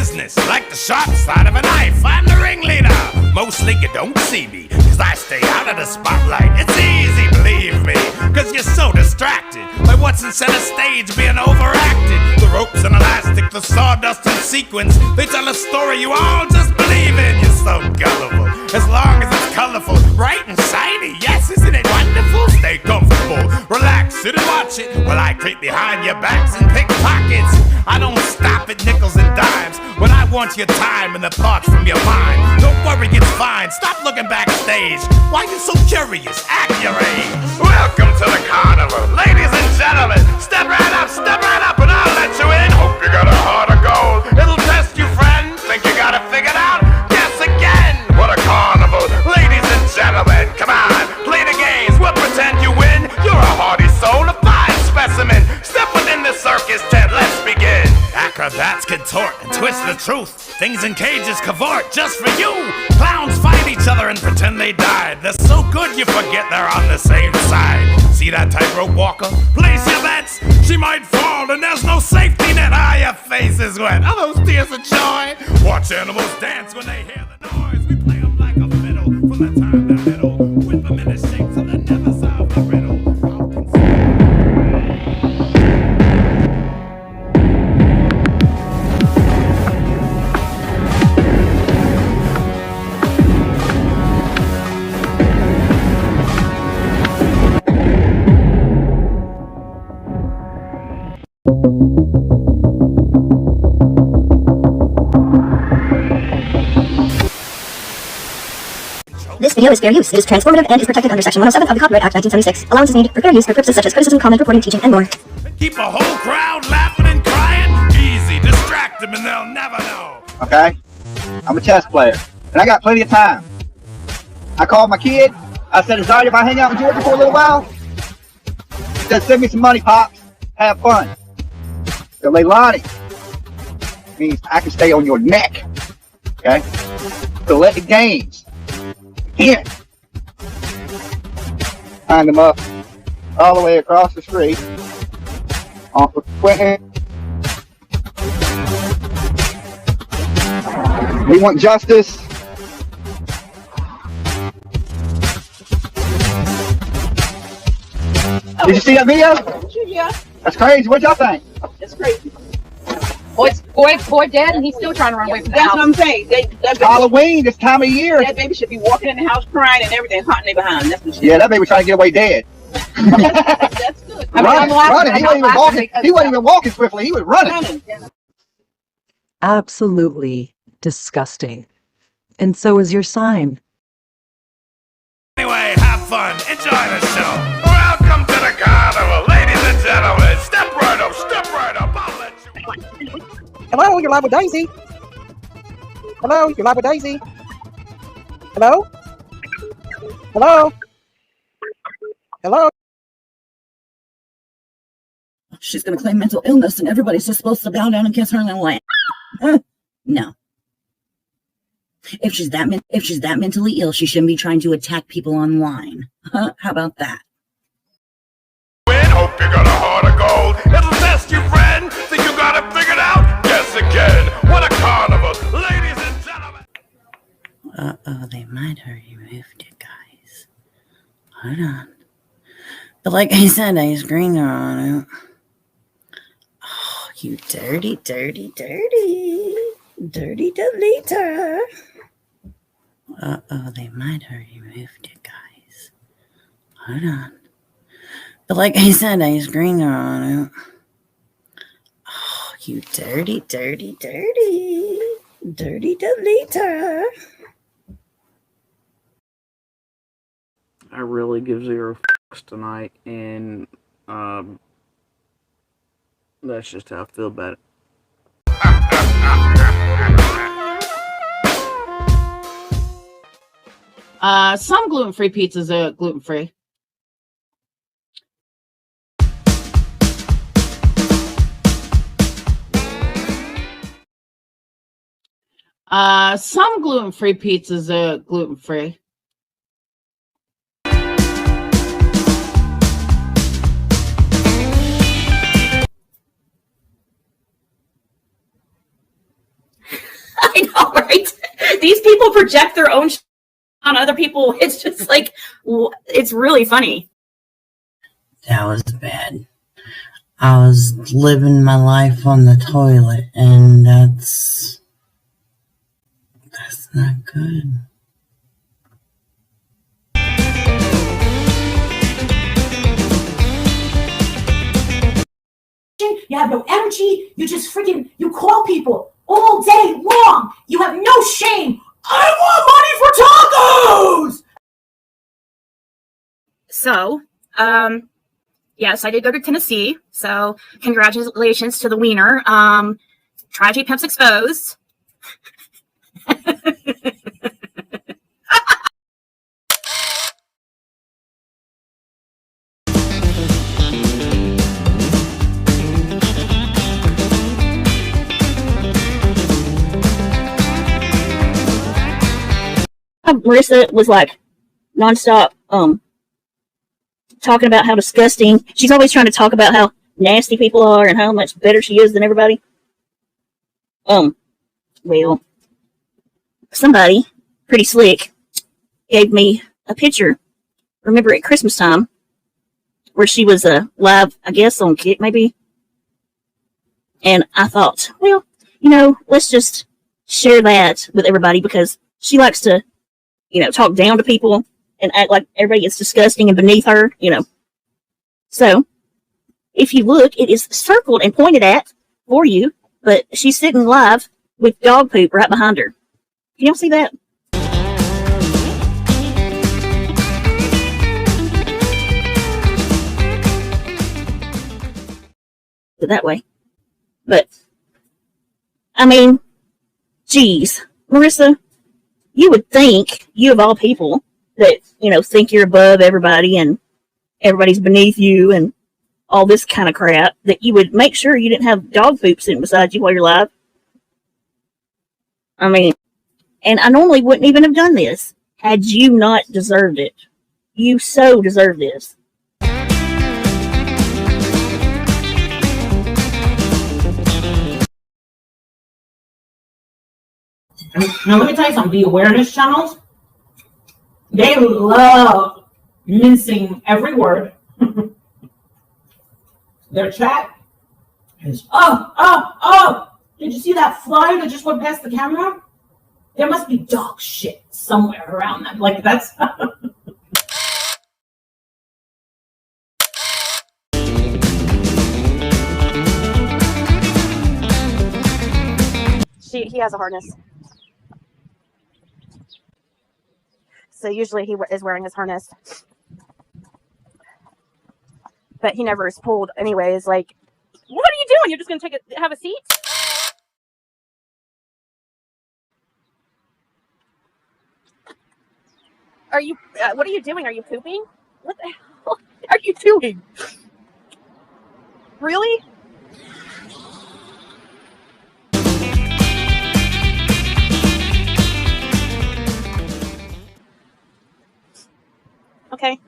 business like the sharp side of a knife. I'm the ringleader. Mostly you don't see me, cause I stay out of the spotlight. It's easy, believe me, cause you're so distracted by what's in center stage being overacted. The ropes and elastic, the sawdust and sequins, they tell a story you all just believe in. You're so gullible, as long as it's colorful, bright and shiny. Yes, isn't it wonderful? Stay comfortable, relax, sit and watch it while I creep behind your backs and pick pockets. I don't stop at nickels and dimes when I want your time and the thoughts from your mind. Don't worry, it's fine. Stop looking backstage. Why you so curious? Act your age. Welcome to the carnival, ladies and gentlemen. Step right up, and I'll let you in. Hope you got a heart of gold. It'll test you, friend. Think you got it figured out? Guess again. What a carnival, ladies and gentlemen. Come on, play the games. We'll pretend you win. You're a hardy soul, a fine specimen. Step within the circus tent. Let's begin. Acrobats contort and twist the truth. Things in cages cavort just for you. Clowns fight each other and pretend they died. They're so good you forget they're on the same side. See that tightrope walker? Place your bets. She might fall and there's no safety net. Ah, your face is wet. Are those tears of joy? Watch animals dance when they hear the noise. We play them like a fiddle from the time they're little. Whip them in the shape so they never solve the riddle. This video is fair use. It is transformative and is protected under Section 107 of the Copyright Act 1976. Allowance is needed for fair use for purposes such as criticism, comment, reporting, teaching, and more. Keep a whole crowd laughing and crying. Easy, distract them and they'll never know. Okay? I'm a chess player, and I got plenty of time. I called my kid. I said, is it all right if I hang out in Georgia for a little while? He said, send me some money, Pops. Have fun. So Leilani means I can stay on your neck. Okay? So let the games in. Find them up all the way across the street off of Quentin. We want justice. Did you see that video? Yeah. That's crazy. What y'all think? That's crazy. Boy dead, and he's still trying to run away from the house. That's what I'm saying. That Halloween, this time of year. That baby should be walking in the house crying and everything, haunting their behind. That's what she Yeah, that baby trying to get away dead. That's good. Running. He wasn't even walking swiftly. He was running. Absolutely disgusting. And so is your sign. Anyway, have fun. Enjoy the show. Welcome to the carnival, ladies and gentlemen. Step right up. I'll let you. Hello, you're live with Daisy. Hello, you're live with Daisy. Hello? Hello? Hello? She's going to claim mental illness and everybody's just supposed to bow down and kiss her in the land. No. If she's that mentally ill, she shouldn't be trying to attack people online. How about that? Hope you got a heart of gold. It'll test you, friend. Think you got it figured out? Guess again. What a carnival, ladies and gentlemen. Uh-oh, they might have removed it, guys. Hold on. But like I said, I screened on it. Oh, you dirty deleter. Uh-oh, they might have removed it, guys. Hold on. But like I said, I screened on it. Oh, you dirty deleter. I really give zero fucks tonight, and that's just how I feel about it. Some gluten-free pizzas are gluten-free. Some gluten-free pizzas are gluten-free. right? These people project their own on other people. It's just like, it's really funny. That was bad. I was living my life on the toilet, and that's not good. You have no energy. You just freaking, you call people all day long. You have no shame. I want money for tacos! So, yes, I did go to Tennessee. So congratulations to the wiener. Tragedy Pimps exposed. Marissa was like nonstop talking about how disgusting. She's always trying to talk about how nasty people are and how much better she is than everybody. Well, somebody pretty slick gave me a picture. Remember at Christmas time where she was live, I guess on Kick maybe. And I thought, well, you know, let's just share that with everybody because she likes to, you know, talk down to people and act like everybody is disgusting and beneath her, you know. So, if you look, it is circled and pointed at for you, but she's sitting live with dog poop right behind her. Can y'all see that? That way. But, I mean, geez, Marissa, you would think, you of all people, that, you know, think you're above everybody and everybody's beneath you and all this kind of crap, that you would make sure you didn't have dog poop sitting beside you while you're live. I mean, and I normally wouldn't even have done this had you not deserved it. You so deserve this. Now let me tell you something, the awareness channels, they love mincing every word. Their chat is, oh, did you see that fly that just went past the camera? There must be dog shit somewhere around them. Like, that's... He has a harness. So usually he is wearing his harness. But he never is pulled anyways. Like, what are you doing? You're just going to have a seat? Are you, what are you doing? Are you pooping? What the hell are you doing? Really? Okay.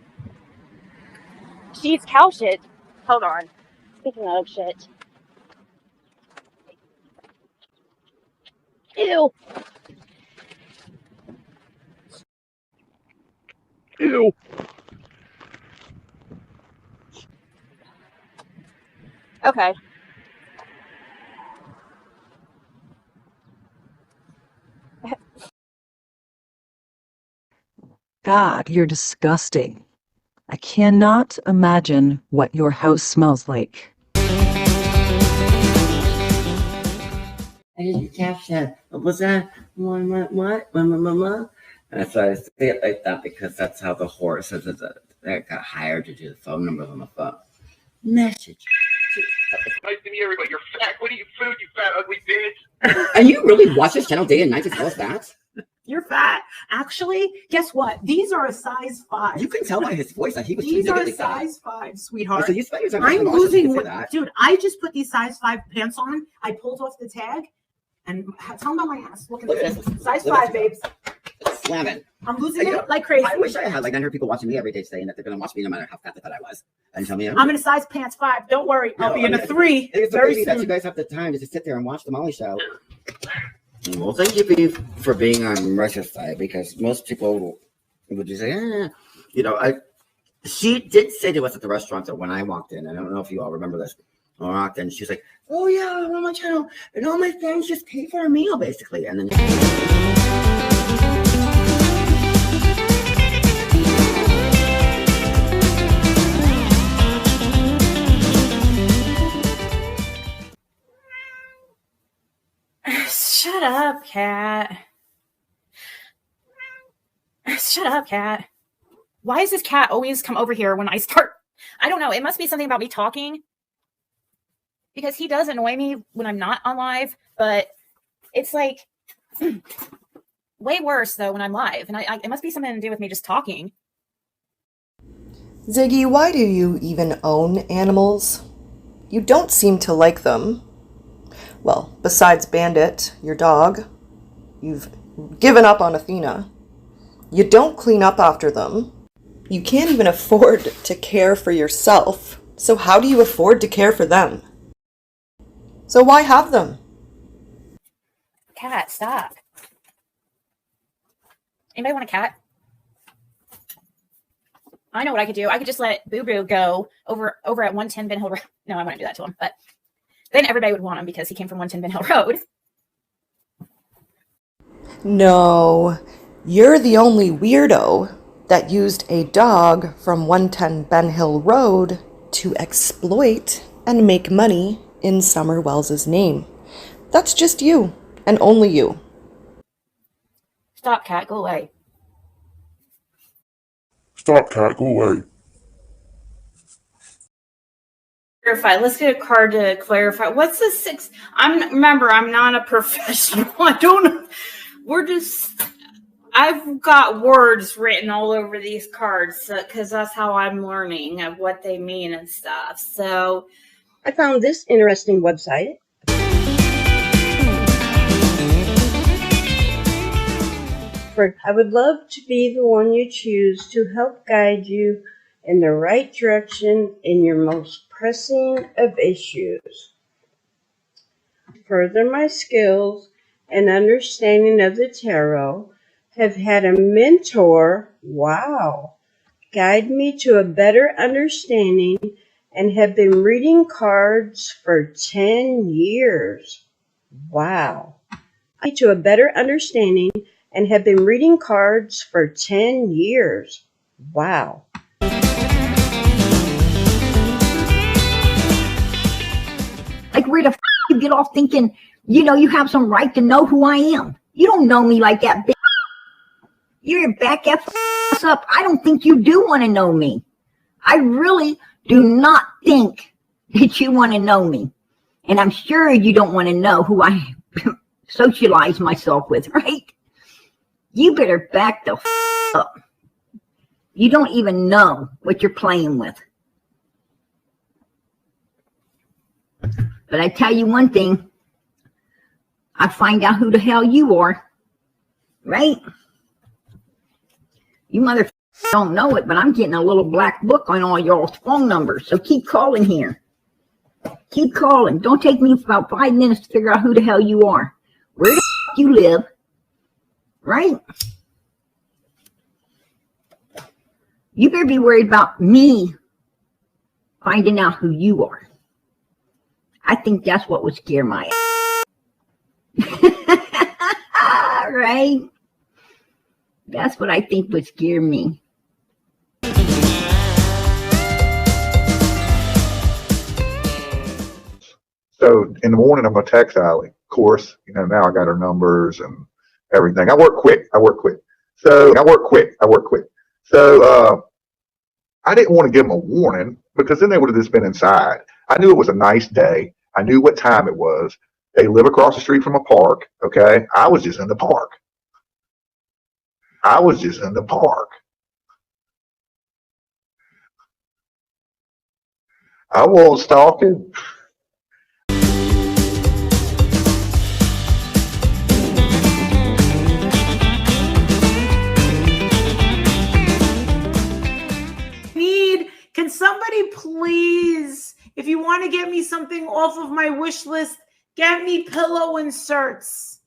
She eats cow shit. Hold on. Speaking of shit. Ew. Ew. Okay. God, you're disgusting. I cannot imagine what your house smells like. I didn't catch that. What was that? What? That's why I say it like that, because that's how the horse says that got hired to do the phone numbers on the phone. Message. Nice to meet everybody. You're fat. What do you food, you fat, ugly bitch? And you really watch this channel day and night to tell us that? You're fat. Actually, guess what? These are a size 5. You can tell by his voice that he was These are a fat. size 5, sweetheart. So you spent your time I'm watching losing watch that. Dude, I just put these size 5 pants on. I pulled off the tag and tell them about my ass. Look at this. Size 5, babes. Slam it. I'm losing it like crazy. I wish I had like 900 people watching me every day saying that they're going to watch me no matter how fat they thought I was. And tell me I'm in a size pants 5. Don't worry. I'll be in a 3 It's very crazy soon. that you guys have the time to just sit there and watch the Molly show. Well, thank you for being on Russia's side, because most people would just say, she did say to us at the restaurant that when I walked in, I don't know if you all remember this, when I walked in, she's like, oh yeah, I'm on my channel, and all my friends just pay for a meal, basically. And then Shut up, cat. Shut up, cat. Why does this cat always come over here when I start? I don't know. It must be something about me talking, because he does annoy me when I'm not on live, but it's like way worse though when I'm live. And it must be something to do with me just talking. Ziggy, why do you even own animals? You don't seem to like them. Well, besides Bandit, your dog, you've given up on Athena. You don't clean up after them. You can't even afford to care for yourself. So how do you afford to care for them? So why have them? Cat, stop. Anybody want a cat? I know what I could do. I could just let Boo Boo go over at 110 Ben Hill Road. No, I wouldn't do that to him, but then everybody would want him because he came from 110 Ben Hill Road. No, you're the only weirdo that used a dog from 110 Ben Hill Road to exploit and make money in Summer Wells's name. That's just you, and only you. Stop, cat. Go away. Stop, cat. Go away. Clarify. Let's get a card to clarify. What's the 6? Remember, I'm not a professional. I don't know. I've got words written all over these cards because that's how I'm learning of what they mean and stuff. So I found this interesting website. I would love to be the one you choose to help guide you in the right direction in your most pressing of issues. Further my skills and understanding of the tarot, have had a mentor, guide me to a better understanding, and have been reading cards for 10 years. Wow. To a better understanding and have been reading cards for 10 years. Wow. Like, where the you get off thinking, you have some right to know who I am? You don't know me like that, bitch. You're back that up. I don't think you do want to know me. I really do not think that you want to know me. And I'm sure you don't want to know who I socialize myself with, right? You better back the up. You don't even know what you're playing with. But I tell you one thing, I find out who the hell you are, right? You motherfuckers don't know it, but I'm getting a little black book on all y'all's phone numbers. So keep calling here. Keep calling. Don't take me about 5 minutes to figure out who the hell you are. Where the you live, right? You better be worried about me finding out who you are. I think that's what would scare my ass. Right? That's what I think would scare me. So in the morning, I'm going to text Allie. Of course, now I got her numbers and everything. I work quick. So I didn't want to give them a warning because then they would have just been inside. I knew it was a nice day. I knew what time it was. They live across the street from a park. Okay. I was just in the park. I wasn't stalking. Can somebody please, if you want to get me something off of my wish list, get me pillow inserts.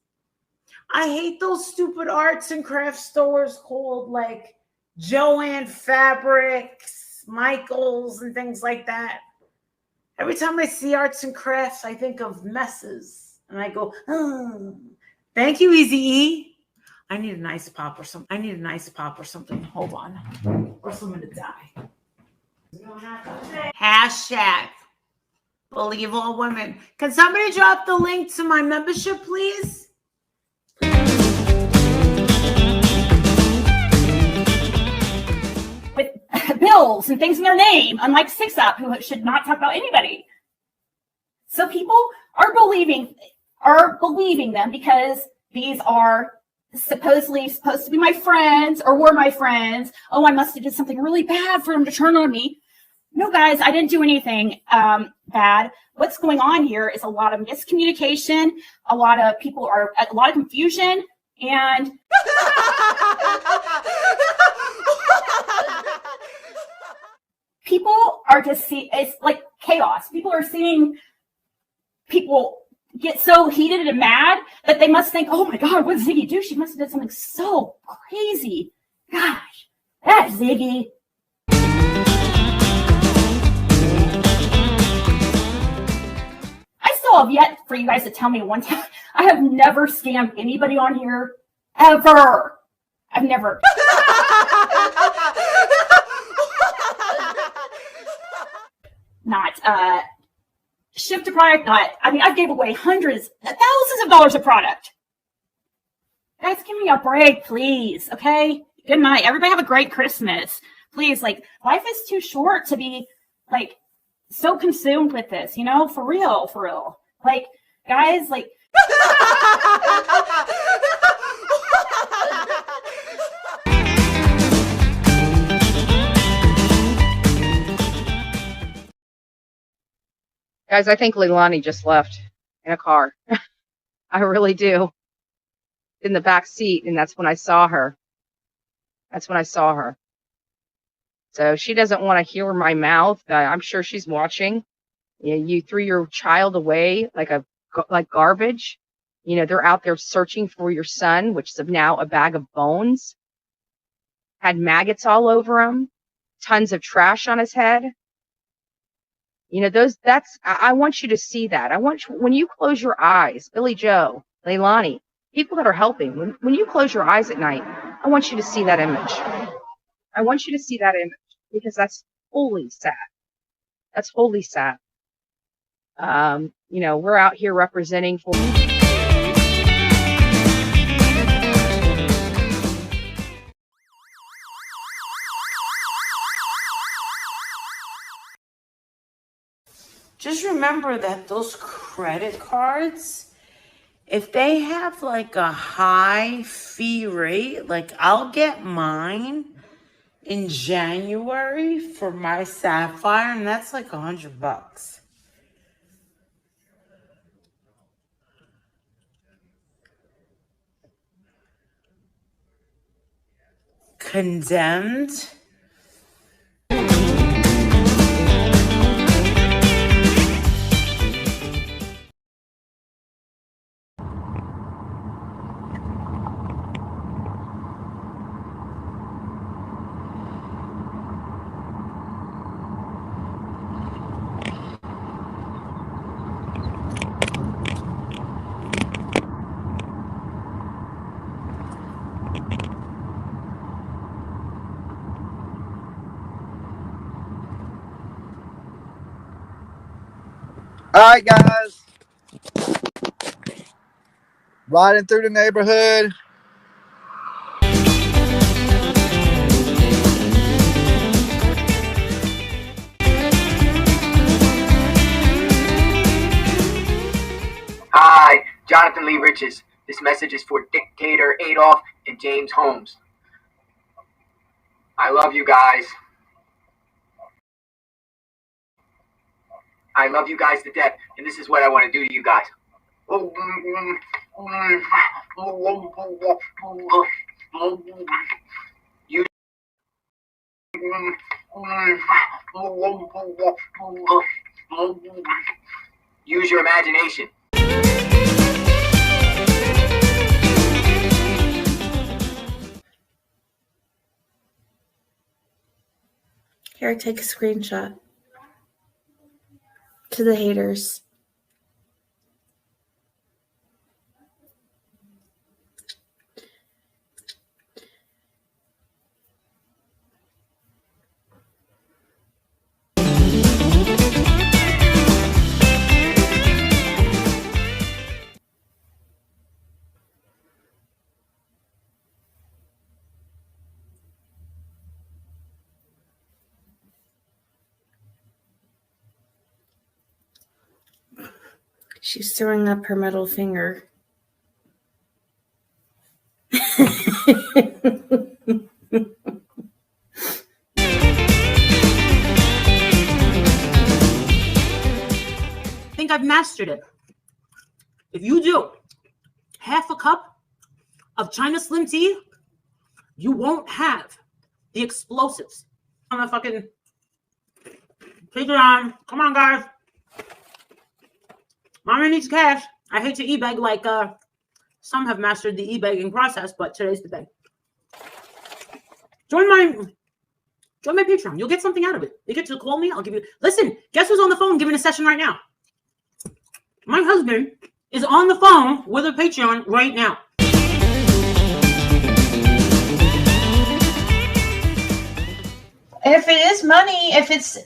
I hate those stupid arts and crafts stores called like Joann Fabrics, Michaels, and things like that. Every time I see arts and crafts, I think of messes. And I go, oh. Thank you, Easy E. I need an ice pop or something. Hold on. Or someone to die. Hashtag believe all women. Can somebody drop the link to my membership, please? With bills and things in their name, unlike 6-Up, who should not talk about anybody. So people are believing them because these are supposedly supposed to be my friends or were my friends. Oh, I must have did something really bad for them to turn on me. No, guys, I didn't do anything bad. What's going on here is a lot of miscommunication, a lot of confusion, and people are just it's like chaos. People are seeing people get so heated and mad that they must think, oh my God, what did Ziggy do? She must have done something so crazy. Gosh, that Ziggy. I still have yet for you guys to tell me one time. I have never scammed anybody on here, ever. I've never. Not shipped a product, I gave away hundreds, thousands of dollars of product. Guys, give me a break, please, okay? Good night. Everybody have a great Christmas. Please, like, life is too short to be, like, so consumed with this, you know? For real. Like, guys, like... Guys, I think Leilani just left in a car. I really do. In the back seat, and that's when I saw her. So she doesn't want to hear my mouth. I'm sure she's watching. You threw your child away like garbage. You know, they're out there searching for your son, which is now a bag of bones. Had maggots all over him. Tons of trash on his head. You know, I want you to see that. When you close your eyes, Billy Joe, Leilani, people that are helping, when you close your eyes at night, I want you to see that image. I want you to see that image because that's wholly sad. That's wholly sad. You know, we're out here representing for. Just remember that those credit cards, if they have like a high fee rate, like I'll get mine in January for my Sapphire, and that's like $100. Condemned. All right, guys. Riding through the neighborhood. Hi, Jonathan Lee Riches. This message is for Dictator Adolf and James Holmes. I love you guys. I love you guys to death, and this is what I want to do to you guys. Use your imagination. Here, take a screenshot. To the haters. She's throwing up her middle finger. I think I've mastered it. If you do half a cup of China Slim tea, you won't have the explosives. I'm gonna fucking take it on. Come on, guys. Mama needs cash. I hate to e-beg like some have mastered the e-begging process, but today's the day. Join my Patreon. You'll get something out of it. You get to call me. I'll give you. Listen, guess who's on the phone giving a session right now? My husband is on the phone with a Patreon right now. If it is money, if it's,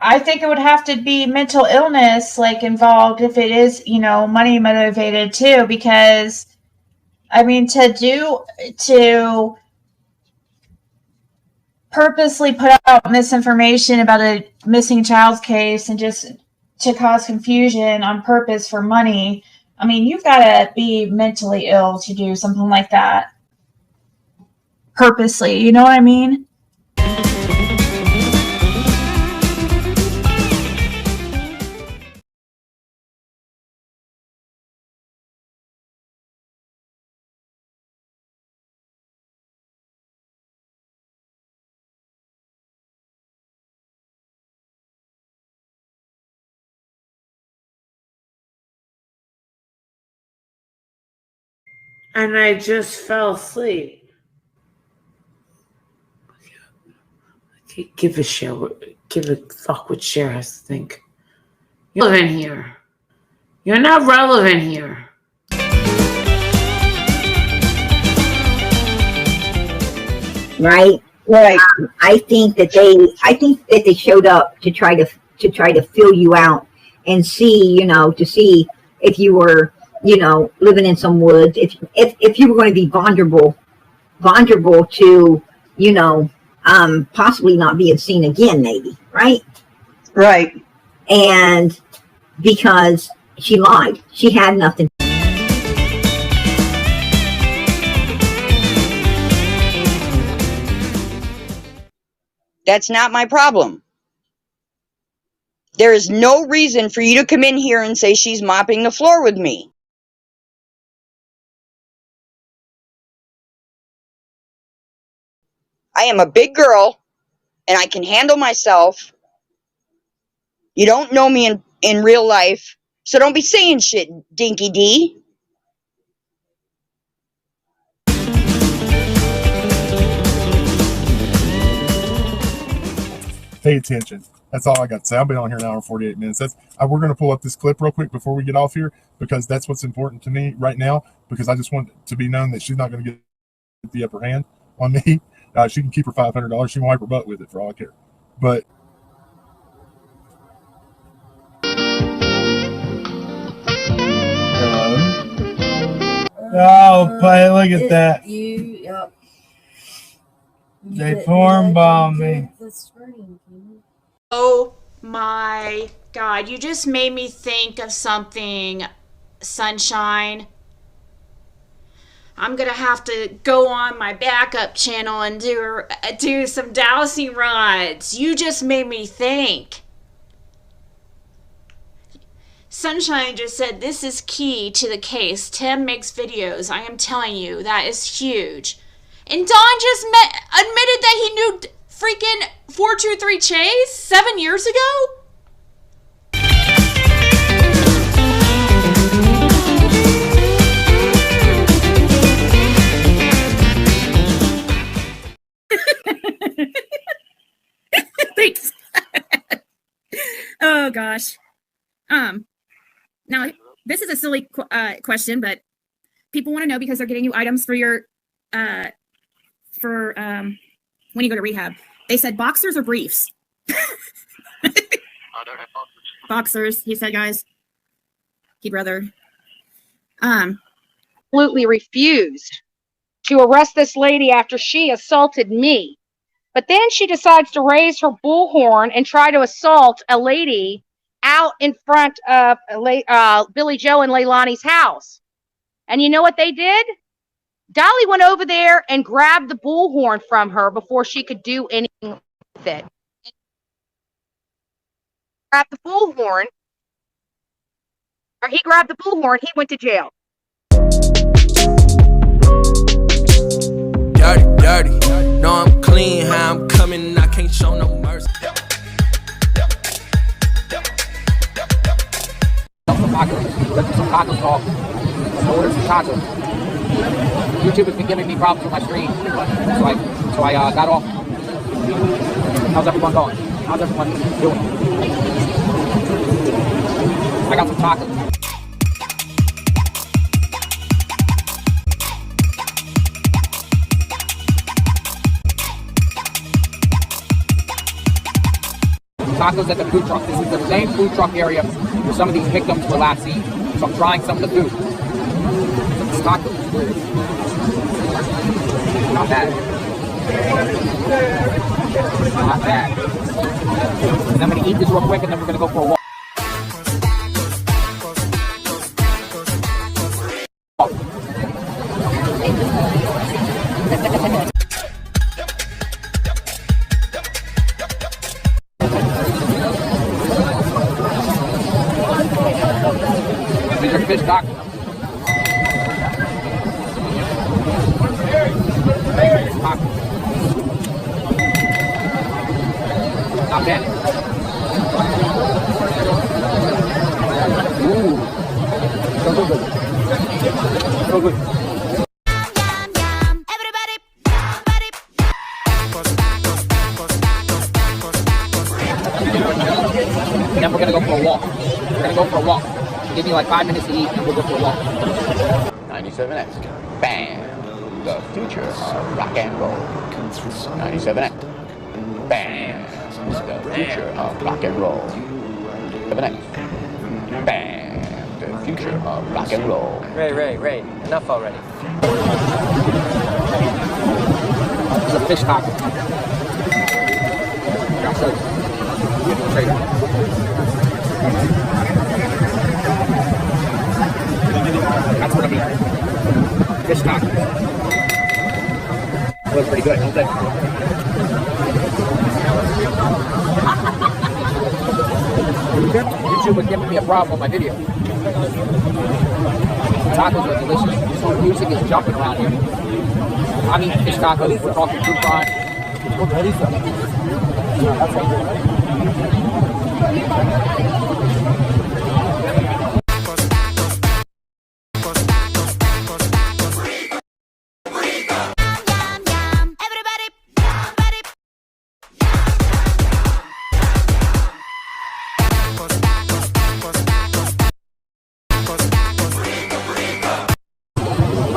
I think it would have to be mental illness like involved if it is, you know, money motivated too, because I mean to purposely put out misinformation about a missing child's case and just to cause confusion on purpose for money. I mean, you've got to be mentally ill to do something like that purposely. You know what I mean? And I just fell asleep. Give a fuck what Cher has to think. You're relevant here. You're not relevant here. Right? I think that they showed up to try to fill you out and see, you know, to see if you were, you know, living in some woods, if you were going to be vulnerable to, you know, possibly not being seen again, maybe, right? Right. And because she lied, she had nothing. That's not my problem. There is no reason for you to come in here and say she's mopping the floor with me. I am a big girl, and I can handle myself. You don't know me in real life, so don't be saying shit, Dinky D. Pay attention. That's all I got to say. I've been on here an hour and 48 minutes. We're going to pull up this clip real quick before we get off here, because that's what's important to me right now, because I just want it to be known that she's not going to get the upper hand on me. She can keep her $500. She can wipe her butt with it for all I care. But oh, play! Look at that. They form bomb me. Oh my God, you just made me think of something, Sunshine. I'm gonna have to go on my backup channel and do some dowsing rods. You just made me think. Sunshine just said this is key to the case. Tim makes videos. I am telling you, that is huge. And Don just admitted that he knew freaking 423 Chase 7 years ago? gosh. Now this is a silly question, but people want to know because they're getting you items for your when you go to rehab. They said boxers or briefs. Boxers, he said, guys. He'd rather. Absolutely refused to arrest this lady after she assaulted me. But then she decides to raise her bullhorn and try to assault a lady out in front of Billy Joe and Leilani's house. And you know what they did? Dolly went over there and grabbed the bullhorn from her before she could do anything with it. Grabbed the bullhorn, or he grabbed the bullhorn, he went to jail. Dirty, dirty. No, I'm clean. How I'm coming, I can't show no mercy. Some tacos off. Order some tacos. YouTube has been giving me problems with my stream, so I got off. How's everyone going? How's everyone doing? I got some tacos. Tacos at the food truck. This is the same food truck area where some of these victims were last seen. So I'm trying some of the food. Some tacos. Not bad. Not bad. And I'm gonna eat this real quick and then we're gonna go for a walk. These are fish tacos. Not bad. Ooh. So good. So good. Then we're gonna go for a walk. We're gonna go for a walk. Give me like 5 minutes to eat and we'll go for a walk. 97X. Bam. The future of rock and roll. 97X. Bam. The future of rock and roll. 7X. Bam. The future of rock and roll. Ray. Enough already. It's a fish taco. I'll show you. That's what I mean. Fish taco. That was pretty good. YouTube was giving me a problem with my video. Tacos are delicious. So music is jumping around here. I'm eating fish tacos. We're talking true crime. That's what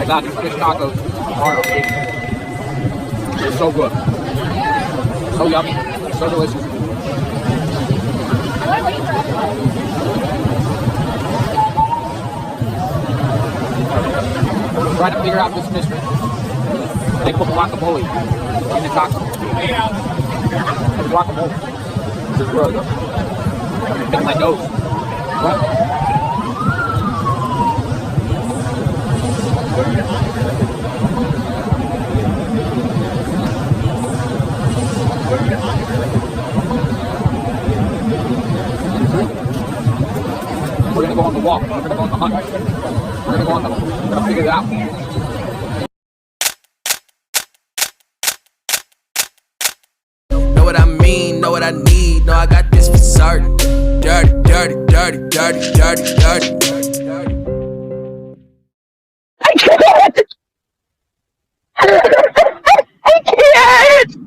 God, these fish tacos are amazing. They're so good. So yummy. So delicious. I'm trying to figure out this mystery. They put guacamole in the taco. Guacamole. This is really good. I'm picking my nose. What? We're gonna go on the walk. We're gonna go on the hunt. We're gonna figure it out. Know what I mean, know what I need, know I got this for certain. Dirty, dirty, dirty, dirty, dirty, dirty. I can't! I can't!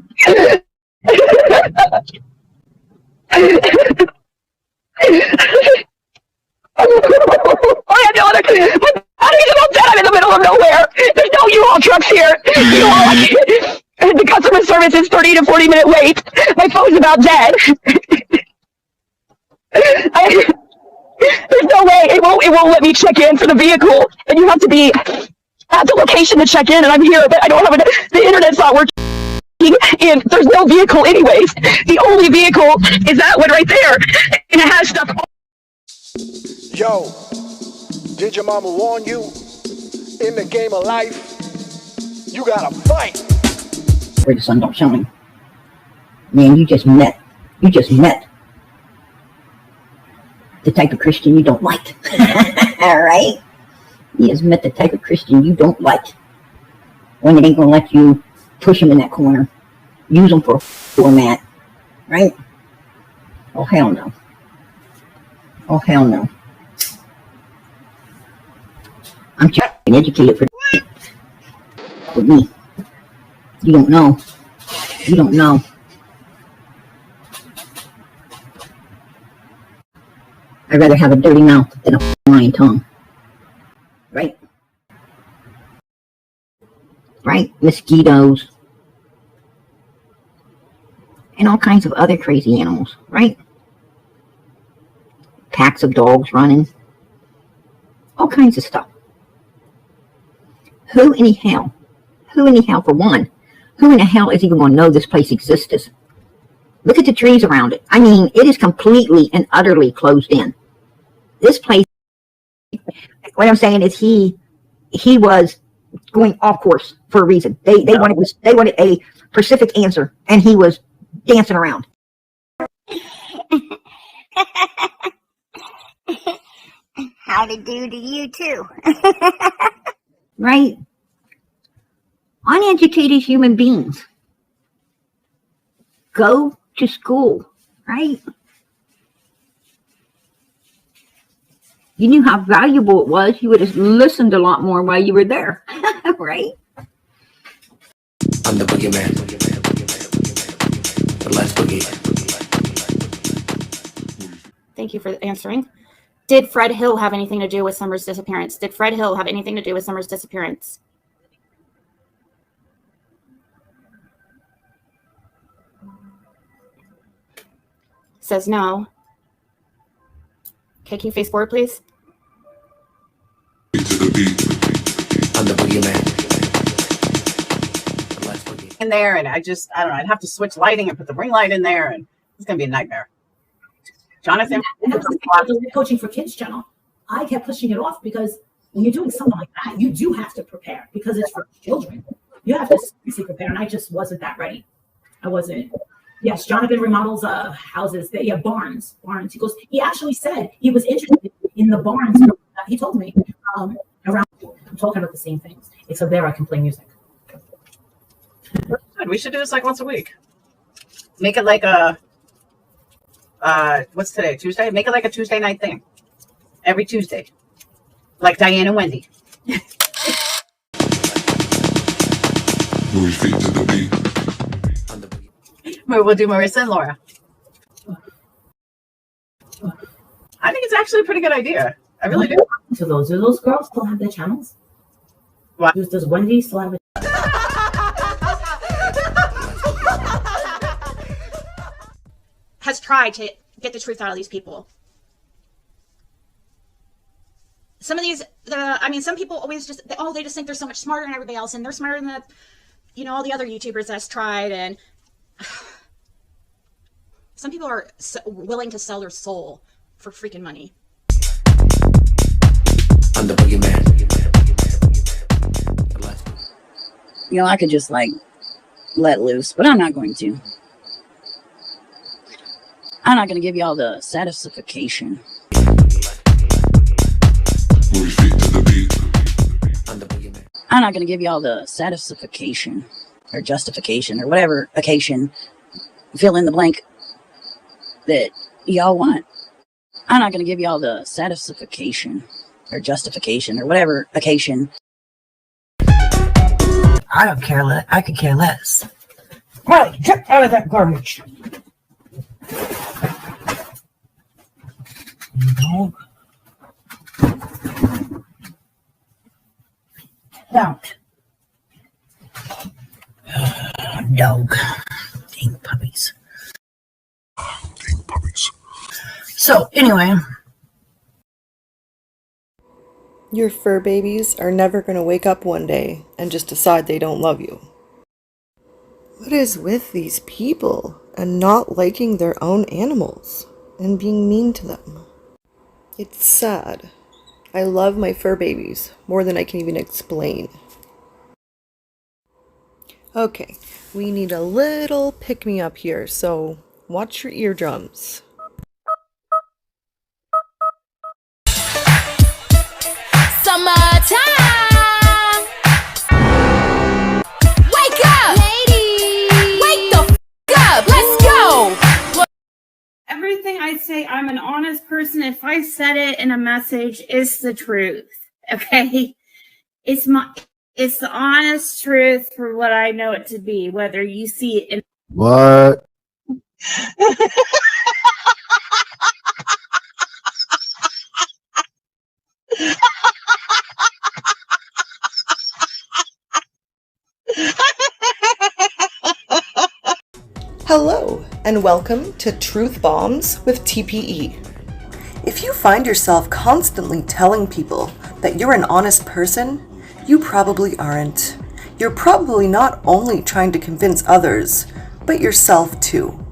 service is 30 to 40 minute wait. My phone's about dead. There's no way it won't let me check in for the vehicle, and you have to be at the location to check in, and I'm here, but I don't have the internet's not working, and there's no vehicle anyways. The only vehicle is that one right there, and it has stuff. Yo, did your mama warn you? In the game of life, you gotta fight. Where the sun don't shine. Man, you just met the type of Christian you don't like. All right? You just met the type of Christian you don't like. One that ain't gonna let you push him in that corner. Use him for a format. Right? Oh, hell no. Oh, hell no. I'm trying to educated for with me. You don't know. You don't know. I'd rather have a dirty mouth than a lying tongue. Right? Right? Mosquitoes. And all kinds of other crazy animals. Right? Packs of dogs running. All kinds of stuff. Who in the hell, for one, who in the hell is even going to know this place exists? Look at the trees around it. I mean, it is completely and utterly closed in. This place, what I'm saying is he was going off course for a reason. They wanted a specific answer, and he was dancing around. Howdy do to you too. Right? Uneducated human beings go to school, right? You knew how valuable it was. You would have listened a lot more while you were there, right? I'm the boogeyman. But let's boogie. Thank you for answering. Did Fred Hill have anything to do with Summer's disappearance? Did Fred Hill have anything to do with Summer's disappearance? Says no. Okay, can you face forward, please? I'm the boogeyman. In there, and I don't know, I'd have to switch lighting and put the ring light in there, and it's gonna be a nightmare. Jonathan, and that was the Coaching for Kids channel. I kept pushing it off because when you're doing something like that, you do have to prepare because it's for children. You have to seriously prepare, and I just wasn't that ready. I wasn't. Yes, Jonathan remodels houses. Barns. He goes. He actually said he was interested in the barns. He told me around. I'm talking about the same things, except there I can play music. we should do this like once a week. Make it like a what's today? Tuesday? Make it like a Tuesday night thing. Every Tuesday. Like Diane and Wendy. We'll do Marissa and Laura. I think it's actually a pretty good idea. I really do. So do those girls still have their channels? What? Does Wendy still have a Has tried to get the truth out of these people. Some of these, some people always just, they just think they're so much smarter than everybody else, and they're smarter than all the other YouTubers that's tried, and some people are willing to sell their soul for freaking money. I'm the boogeyman. I could just let loose, but I'm not going to. I'm not going to give you all the satisfaction. I'm not going to give you all the satisfaction or justification or whatever occasion, fill in the blank that y'all want. I'm not going to give you all the satisfaction or justification or whatever occasion. I don't care. I could care less. Right, get out of that garbage. Dog. Don't. dog. Dang puppies. Dang puppies. So, anyway. Your fur babies are never going to wake up one day and just decide they don't love you. What is with these people and not liking their own animals and being mean to them? It's sad. I love my fur babies more than I can even explain. Okay, we need a little pick-me-up here, so watch your eardrums. Summertime! Wake up! Ladies! Wake the f*** up! Let's go! Everything I say, I'm an honest person. If I said it in a message, it's the truth. Okay? It's the honest truth for what I know it to be, whether you see it in What? Hello, and welcome to Truth Bombs with TPE. If you find yourself constantly telling people that you're an honest person, you probably aren't. You're probably not only trying to convince others, but yourself too.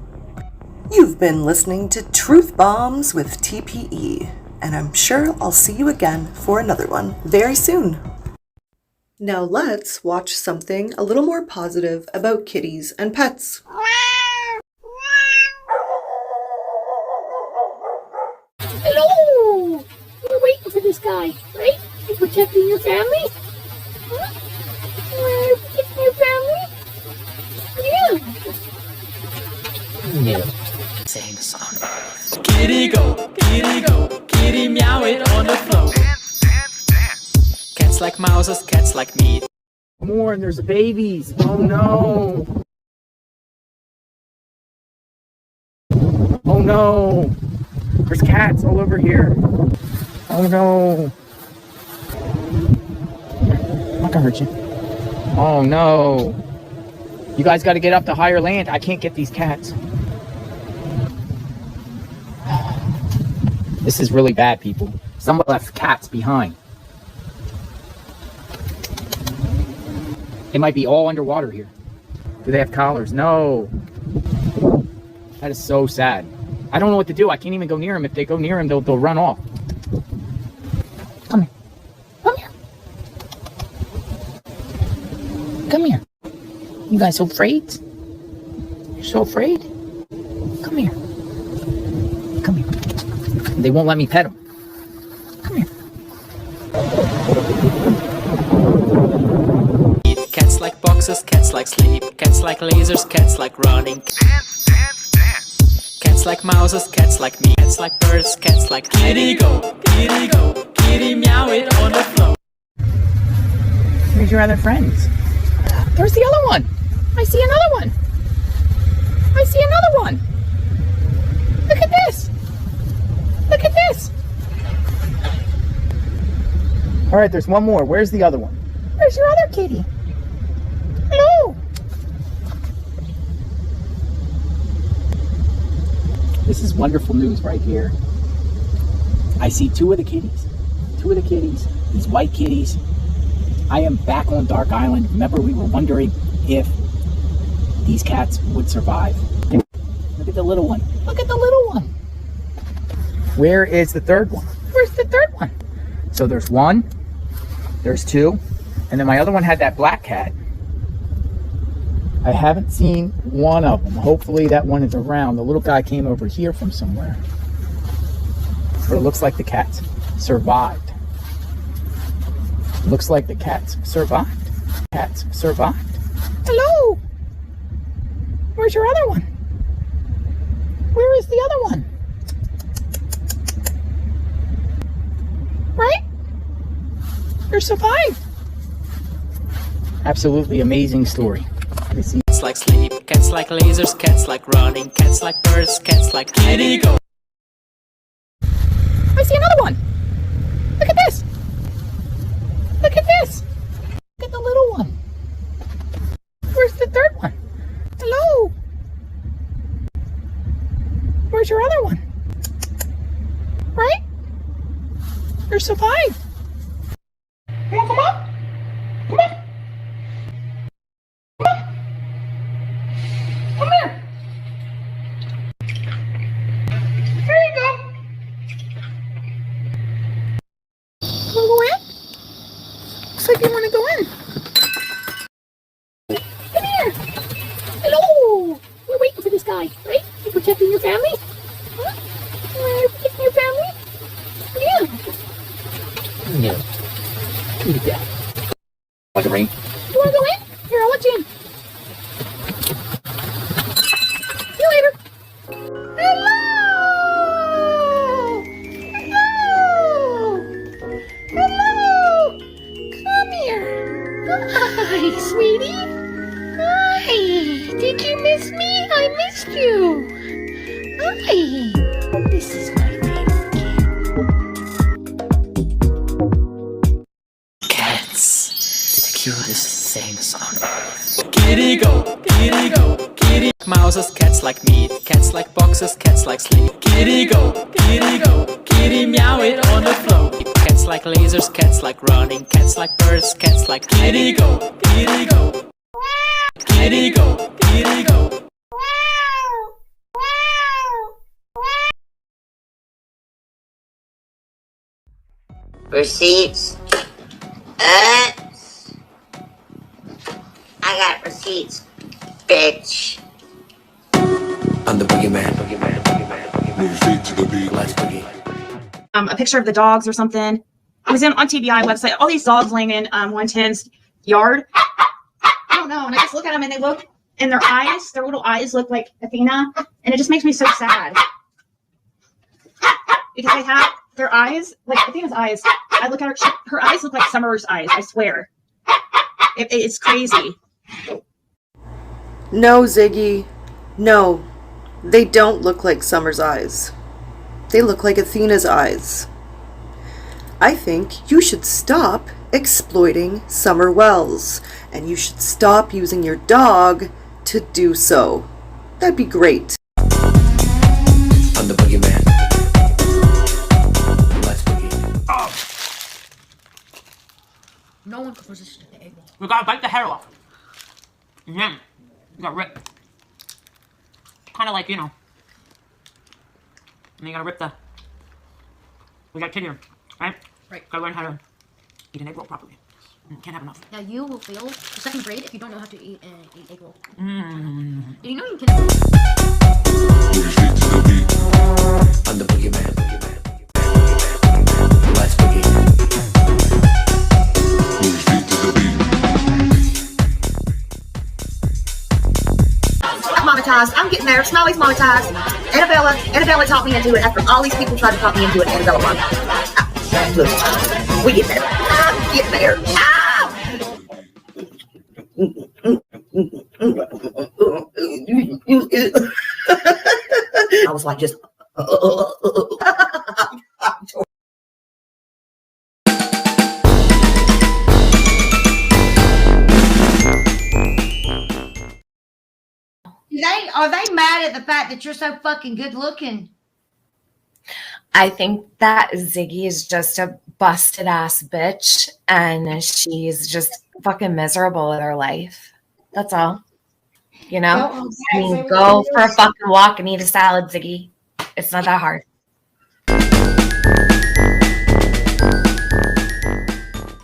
You've been listening to Truth Bombs with TPE, and I'm sure I'll see you again for another one very soon. Now let's watch something a little more positive about kitties and pets. Hello! You're waiting for this guy, right? You're protecting your family? Huh? Protecting your family? Yeah. Sing the song. Kitty go, kitty meow it on the floor. Cats like mouses, cats like meat. More, and there's babies. Oh no. Oh no. There's cats all over here. Oh no. I'm not gonna hurt you. Oh no. You guys gotta get up to higher land. I can't get these cats. This is really bad, people. Someone left cats behind. They might be all underwater here. Do they have collars? No. That is so sad. I don't know what to do. I can't even go near them. If they go near them, they'll run off. Come here. Come here. Come here. You guys so afraid? You're so afraid? Come here. Come here. They won't let me pet them. Come here. Cats like boxes, cats like sleep. Cats like lasers, cats like running. Cats like mouses, cats like me. Cats like birds, cats like kitty go, kitty meow it on the floor. Where's your other friends? There's the other one. I see another one. I see another one. Look at this. Look at this. All right, there's one more. Where's the other one? Where's your other kitty? Hello. This is wonderful news right here. I see two of the kitties. Two of the kitties. These white kitties. I am back on Dark Island. Remember, we were wondering if these cats would survive. Look at the little one. Look at the little one. Where is the third one? Where's the third one? So there's one, there's two, and then my other one had that black cat. I haven't seen one of them. Hopefully that one is around. The little guy came over here from somewhere. But it looks like the cats survived. Looks like the cats survived. Cats survived. Hello! Where's your other one? Where is the other one? Right? You're survived. Absolutely amazing story. Cats like sleep, cats like lasers, cats like running, cats like birds, cats like kitty go. I see another one. Look at this. Look at this. Look at the little one. Where's the third one? water supply. You wanna come up? Come on. Come here. There you go. Wanna go in? Looks like you wanna go in. Come here. Hello. We're waiting for this guy, right? You're protecting your family? Huh? You're protecting your family? Yeah. Yeah. Yeah. Like a ring. You wanna go in? Here, I'll let you in. See you later. Hello. Hello. Come here. Hi, sweetie. Hi. Did you miss me? I missed you. Hi. This is my favorite cat. Cats, the cutest things on earth. Kitty go, kitty go, kitty. Mouses, cats like meat, cats like boxes, cats like sleep. Kitty go, kitty meow it on the floor. Cats like lasers, cats like running, cats like birds, cats like kitty go, kitty go. Kitty go, kitty go. Receipts. I got receipts, bitch. I'm the boogeyman, boogeyman, boogeyman, boogeyman. Let's boogie. A picture of the dogs or something. I was on TBI website. All these dogs laying in 110's yard. I don't know. And I just look at them and they look, and their eyes, their little eyes look like Athena, and it just makes me so sad because they have their eyes like Athena's eyes. I look at her; her eyes look like Summer's eyes. I swear, it's crazy. No, Ziggy. No, they don't look like Summer's eyes. They look like Athena's eyes. I think you should stop exploiting Summer Wells, and you should stop using your dog to do so. That'd be great. I'm the boogeyman. Let's boogie. Oh. No one can resist the egg. We gotta bite the hair off. And then you gotta rip. Kind of like, you know. And you gotta rip the. We got kid here, right? Right. Gotta learn how to eat an egg roll properly. Can't have enough. Now you will fail the second grade if you don't know how to eat an egg roll. Mm. Did you know you can? I'm the boogeyman, boogeyman, boogeyman. Let's boogie. I'm monetized. I'm getting there. Smiley's monetized. Annabella talked me into it after all these people tried to talk me into it. Annabella monetized. Look, we get there. I'm getting there. I was like, just. Are they mad at the fact that you're so fucking good looking? I think that Ziggy is just a busted ass bitch and she's just fucking miserable with her life. That's all. You know? I mean, go for a fucking walk and eat a salad, Ziggy. It's not that hard.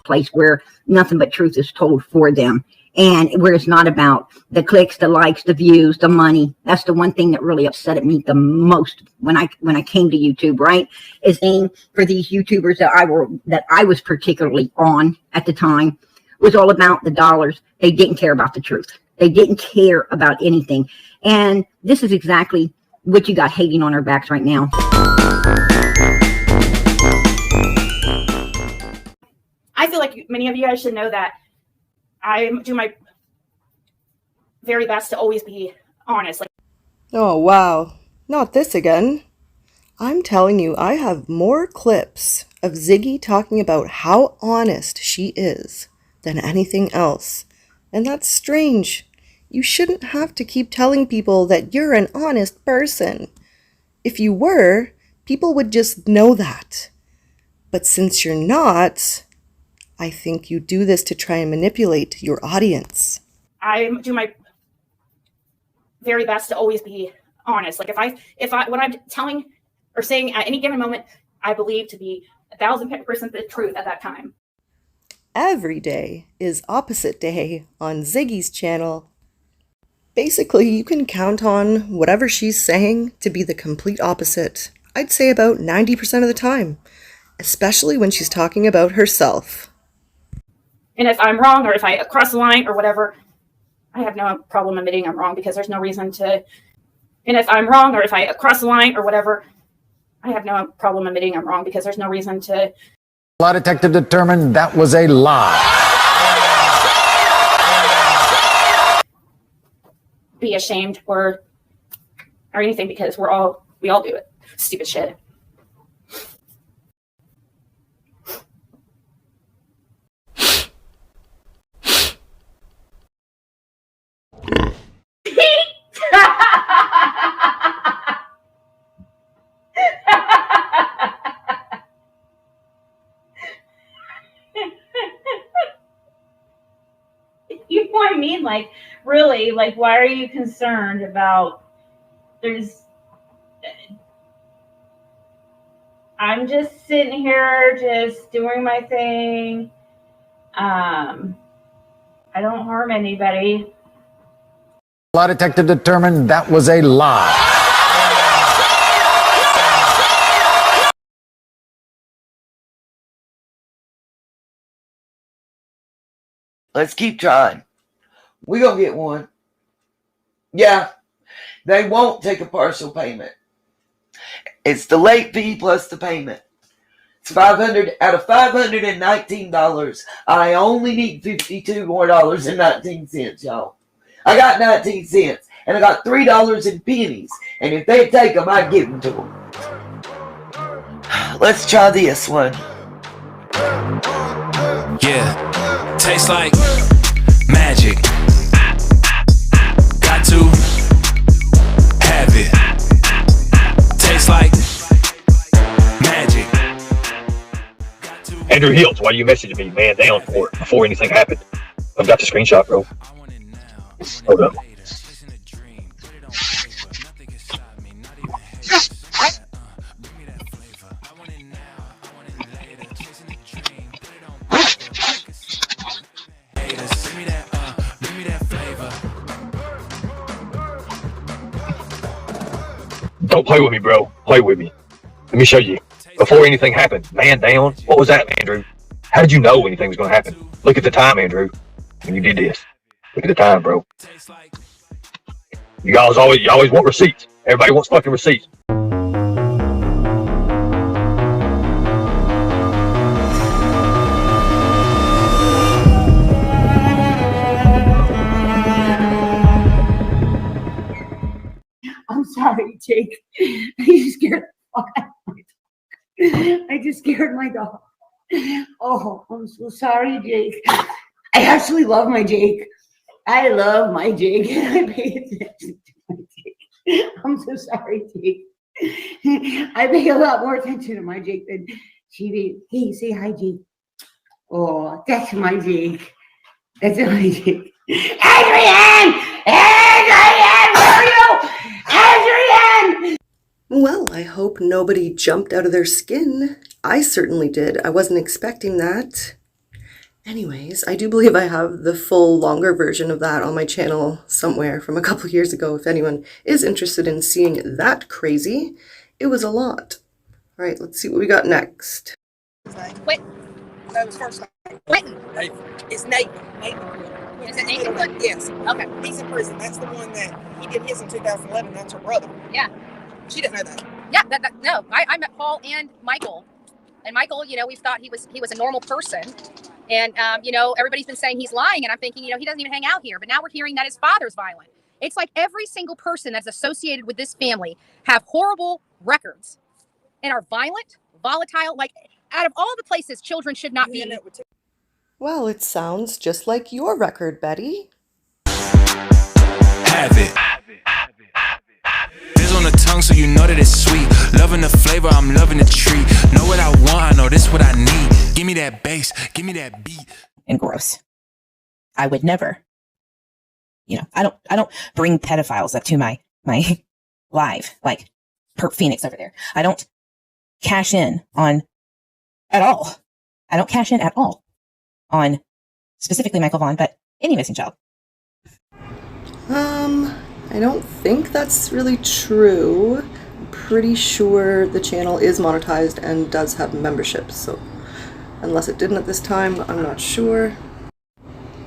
Place where nothing but truth is told for them, and where it's not about the clicks, the likes, the views, the money. That's the one thing that really upset me the most when I came to YouTube, right? Is aim for these YouTubers that I was particularly on at the time was all about the dollars. They didn't care about the truth. They didn't care about anything. And this is exactly what you got hating on our backs right now. I feel like many of you guys should know that I do my very best to always be honest. Oh, wow. Not this again. I'm telling you, I have more clips of Ziggy talking about how honest she is than anything else. And that's strange. You shouldn't have to keep telling people that you're an honest person. If you were, people would just know that. But since you're not, I think you do this to try and manipulate your audience. I do my very best to always be honest. Like if I what I'm telling or saying at any given moment, I believe to be 1,000% the truth at that time. Every day is opposite day on Ziggy's channel. Basically, you can count on whatever she's saying to be the complete opposite. I'd say about 90% of the time, especially when she's talking about herself. And if I'm wrong or if I cross the line or whatever, I have no problem admitting I'm wrong because there's no reason to. And if I'm wrong or if I cross the line or whatever, I have no problem admitting I'm wrong because there's no reason to. Lie detector determined that was a lie. Be ashamed or anything because we all do it. Stupid shit. You know what I mean? Like, really, like, why are you concerned about I'm just sitting here just doing my thing. I don't harm anybody. Lie detector determined that was a lie. Let's keep trying. We gonna get one. Yeah, they won't take a partial payment. It's the late fee plus the payment. It's $500 out of $519. I only need $52 more and 19 cents, y'all. I got 19 cents, and I got $3 in pennies. And if they take them, I give them to them. Let's try this one. Yeah, tastes like magic. Got to have it. Tastes like magic. Andrew Hills, why you messaging me, man, down for it before anything happened? I've got the screenshot, bro. Hold up. Don't play with me, bro. Play with me. Let me show you. Before anything happened, man down. What was that, Andrew? How did you know anything was going to happen? Look at the time, Andrew, when you did this. Look at the time, bro. You guys always want receipts. Everybody wants fucking receipts. I'm sorry, Jake. You scared the fuck out of my dog. I just scared my dog. Oh, I'm so sorry, Jake. I actually love my Jake. I love my Jake. I pay attention to my Jake. I'm so sorry, Jake. I pay a lot more attention to my Jake than she did. Hey, say hi, Jake. Oh, that's my Jake. That's my Jake. Adrian! Adrian! Where are you? Adrian! Well, I hope nobody jumped out of their skin. I certainly did. I wasn't expecting that. Anyways, I do believe I have the full longer version of that on my channel somewhere from a couple years ago if anyone is interested in seeing that crazy. It was a lot. All right, let's see what we got next. Wait. That was first name. Quentin. Nathan. It's Nathan. Nathan. Is it Nathan? Yes. Okay. He's in prison. That's the one that he did his in 2011. That's her brother. Yeah. She didn't know that. Yeah. No. I met Paul and Michael. And Michael, you know, we thought he was a normal person. And, you know, everybody's been saying he's lying. And I'm thinking, you know, he doesn't even hang out here. But now we're hearing that his father's violent. It's like every single person that's associated with this family have horrible records and are violent, volatile. Like, out of all the places children should not be. Well, it sounds just like your record, Betty. Have it. There's no the tongue, so you know that it's sweet. Loving the flavor, I'm loving the treat. Know what I want, I know this what I need. Give me that bass, give me that beat. And gross. I would never, I don't bring pedophiles up to my live, like Perp Phoenix over there. I don't cash in on at all. I don't cash in at all on specifically Michael Vaughn, but any missing child. I don't think that's really true. I'm pretty sure the channel is monetized and does have memberships, so unless it didn't at this time, I'm not sure.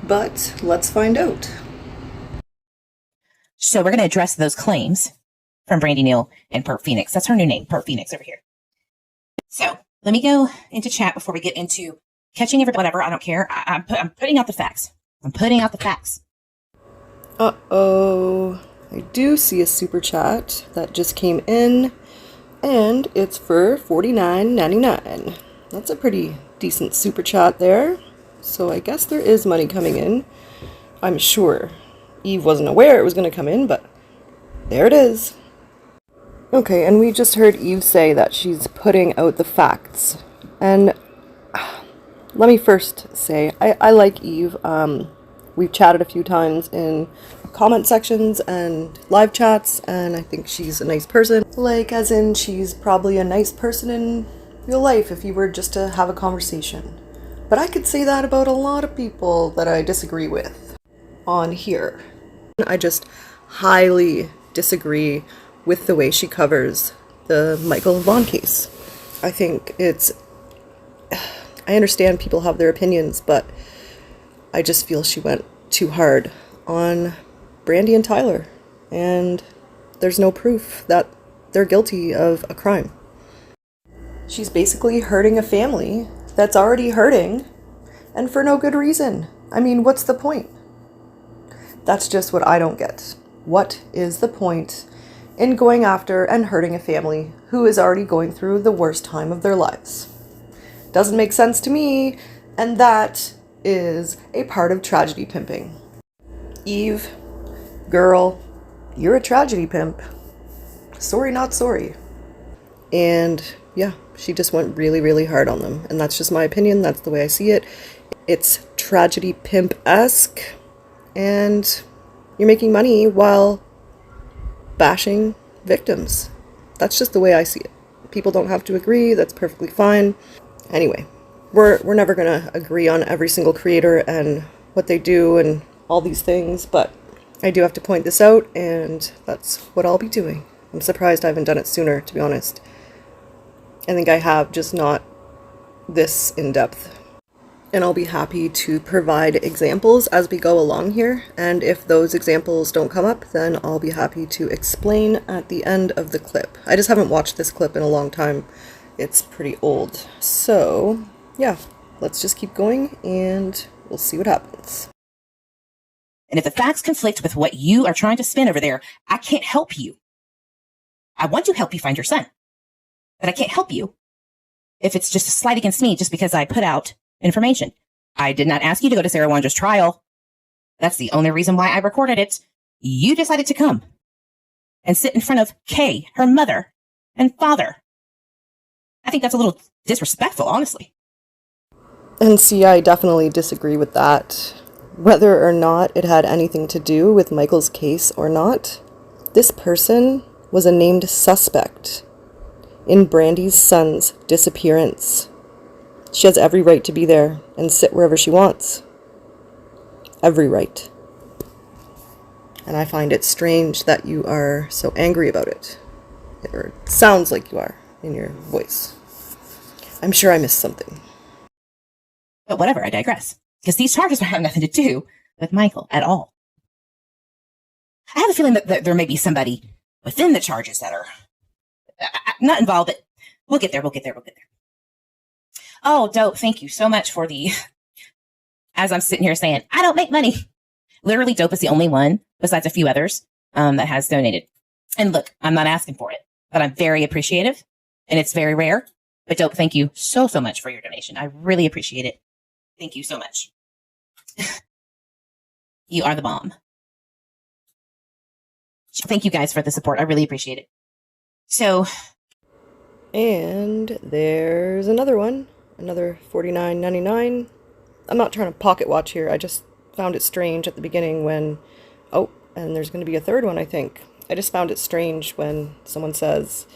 But let's find out. So we're going to address those claims from Brandy Neal and Perp Phoenix. That's her new name, Perp Phoenix over here. So let me go into chat before we get into catching everybody. Whatever, I don't care. I'm putting out the facts. I'm putting out the facts. Uh-oh. I do see a super chat that just came in, and it's for $49.99. That's a pretty decent super chat there. So I guess there is money coming in. I'm sure. Eve wasn't aware it was going to come in, but there it is. Okay, and we just heard Eve say that she's putting out the facts. And let me first say, I like Eve. We've chatted a few times in comment sections and live chats, and I think she's a nice person. Like, as in, she's probably a nice person in real life if you were just to have a conversation. But I could say that about a lot of people that I disagree with on here. I just highly disagree with the way she covers the Michael Vaughn case. I think I understand people have their opinions, but I just feel she went too hard on Brandy and Tyler, and there's no proof that they're guilty of a crime. She's basically hurting a family that's already hurting, and for no good reason. I mean, what's the point? That's just what I don't get. What is the point in going after and hurting a family who is already going through the worst time of their lives? Doesn't make sense to me, and that is a part of tragedy pimping. Eve, girl, you're a tragedy pimp. Sorry, not sorry. And yeah, she just went really, really hard on them. And that's just my opinion. That's the way I see it. It's tragedy pimp-esque. And you're making money while bashing victims. That's just the way I see it. People don't have to agree. That's perfectly fine. Anyway, we're never going to agree on every single creator and what they do and all these things, but I do have to point this out, and that's what I'll be doing. I'm surprised I haven't done it sooner, to be honest. I think I have, just not this in-depth. And I'll be happy to provide examples as we go along here, and if those examples don't come up, then I'll be happy to explain at the end of the clip. I just haven't watched this clip in a long time. It's pretty old. So, yeah, let's just keep going, and we'll see what happens. And if the facts conflict with what you are trying to spin over there, I can't help you. I want to help you find your son, but I can't help you if it's just a slight against me just because I put out information. I did not ask you to go to Sarah Wandra's trial. That's the only reason why I recorded it. You decided to come and sit in front of Kay, her mother and father. I think that's a little disrespectful, honestly. And see, I definitely disagree with that. Whether or not it had anything to do with Michael's case or not, this person was a named suspect in Brandy's son's disappearance. She has every right to be there and sit wherever she wants. Every right. And I find it strange that you are so angry about it. Or it sounds like you are in your voice. I'm sure I missed something. But whatever, I digress. Because these charges have nothing to do with Michael at all. I have a feeling that there may be somebody within the charges that are not involved, but we'll get there. Oh, Dope, thank you so much for the, as I'm sitting here saying, I don't make money. Literally, Dope is the only one, besides a few others, that has donated. And look, I'm not asking for it, but I'm very appreciative, and it's very rare. But Dope, thank you so much for your donation. I really appreciate it. Thank you so much. You are the bomb. Thank you guys for the support. I really appreciate it. So, and there's another one, another $49.99. I'm not trying to pocket watch here. I just found it strange at the beginning when, oh, and there's going to be a third one, I think. I just found it strange when someone says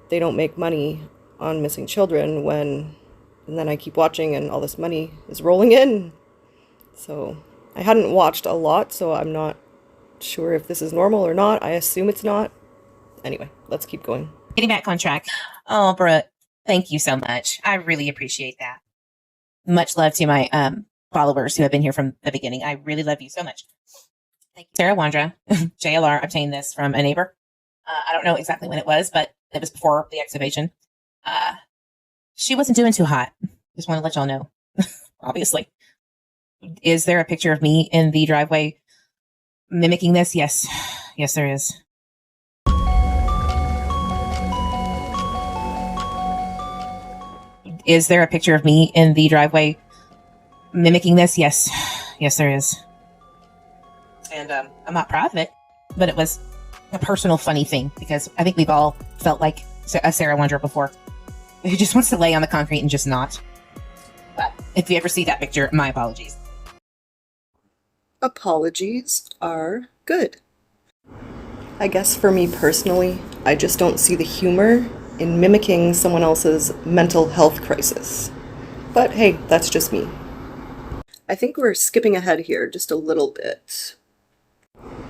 they don't make money on missing children when, and then I keep watching and all this money is rolling in. So I hadn't watched a lot, so I'm not sure if this is normal or not. I assume it's not. Anyway, let's keep going. getting back on track. Oh, Brooke, thank you so much. I really appreciate that. Much love to my followers who have been here from the beginning. I really love you so much. Thank you. Sarah Wandra, JLR, obtained this from a neighbor. I don't know exactly when it was, but it was before the excavation. She wasn't doing too hot. Just want to let y'all know, obviously. Is there a picture of me in the driveway mimicking this? Yes. Yes, there is. Is there a picture of me in the driveway mimicking this? Yes. Yes, there is. And I'm not proud of it, but it was a personal funny thing because I think we've all felt like a Sarah Wondra before, who just wants to lay on the concrete and just not. But if you ever see that picture, my apologies. Apologies are good. I guess for me personally, I just don't see the humor in mimicking someone else's mental health crisis. But hey, that's just me. I think we're skipping ahead here just a little bit.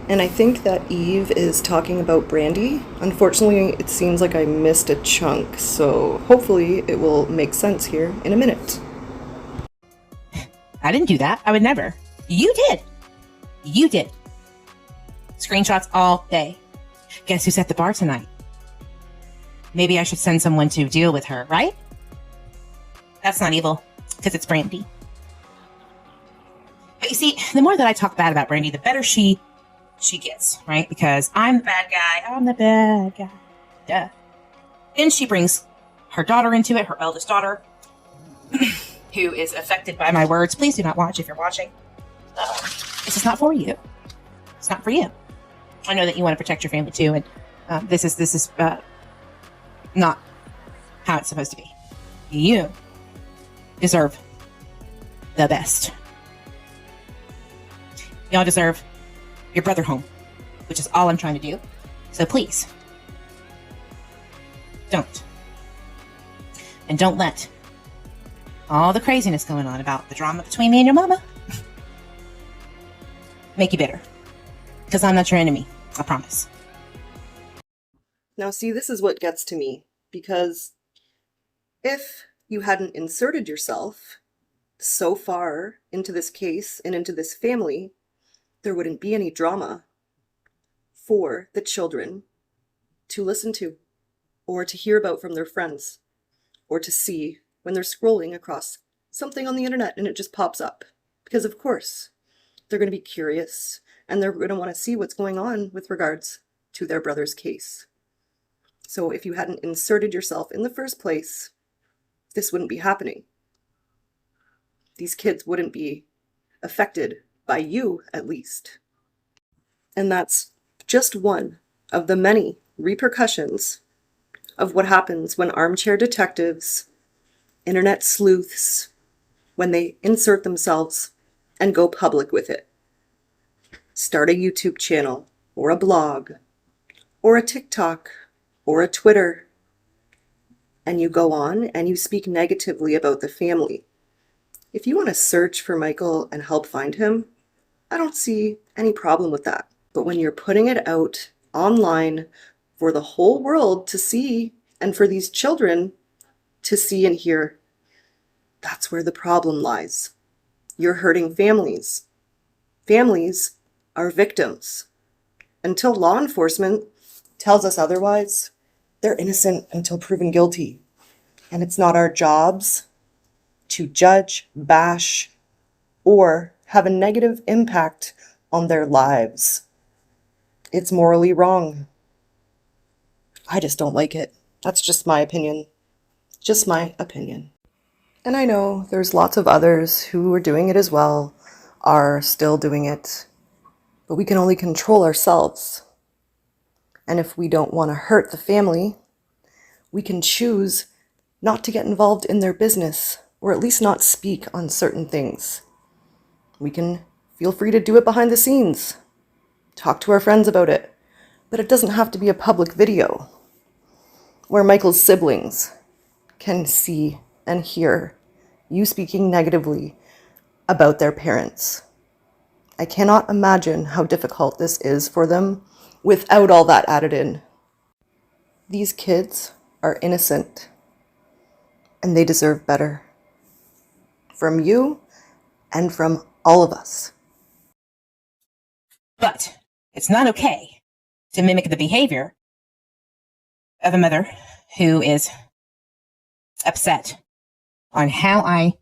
And I think that Eve is talking about Brandy. Unfortunately, it seems like I missed a chunk, so hopefully it will make sense here in a minute. I didn't do that. I would never. You did. You did. Screenshots all day. Guess who's at the bar tonight? Maybe I should send someone to deal with her, right? That's not evil, because it's Brandy. But you see, the more that I talk bad about Brandy, the better she gets, right? Because I'm the bad guy. I'm the bad guy. Duh. Then she brings her daughter into it, her eldest daughter, who is affected by my words. Please do not watch if you're watching. This is not for you. It's not for you. I know that you want to protect your family too, and this is not how it's supposed to be. You deserve the best. Y'all deserve your brother home, which is all I'm trying to do. So please, don't. And don't let all the craziness going on about the drama between me and your mama make you bitter. Because I'm not your enemy, I promise. Now see, this is what gets to me, because if you hadn't inserted yourself so far into this case and into this family, there wouldn't be any drama for the children to listen to, or to hear about from their friends, or to see when they're scrolling across something on the internet and it just pops up. Because of course, they're going to be curious and they're going to want to see what's going on with regards to their brother's case. So if you hadn't inserted yourself in the first place, this wouldn't be happening. These kids wouldn't be affected by you, at least. And that's just one of the many repercussions of what happens when armchair detectives, internet sleuths, when they insert themselves and go public with it. Start a YouTube channel, or a blog, or a TikTok, or a Twitter, and you go on and you speak negatively about the family. If you want to search for Michael and help find him, I don't see any problem with that. But when you're putting it out online for the whole world to see, and for these children to see and hear, that's where the problem lies. You're hurting families. Families are victims. Until law enforcement tells us otherwise, they're innocent until proven guilty. And it's not our jobs to judge, bash, or have a negative impact on their lives. It's morally wrong. I just don't like it. That's just my opinion. Just my opinion. And I know there's lots of others who are doing it as well, are still doing it, but we can only control ourselves. And if we don't want to hurt the family, we can choose not to get involved in their business, or at least not speak on certain things. We can feel free to do it behind the scenes, talk to our friends about it, but it doesn't have to be a public video where Michael's siblings can see and hear you speaking negatively about their parents. I cannot imagine how difficult this is for them without all that added in. These kids are innocent, and they deserve better. From you and from all of us. But it's not okay to mimic the behavior of a mother who is upset on how I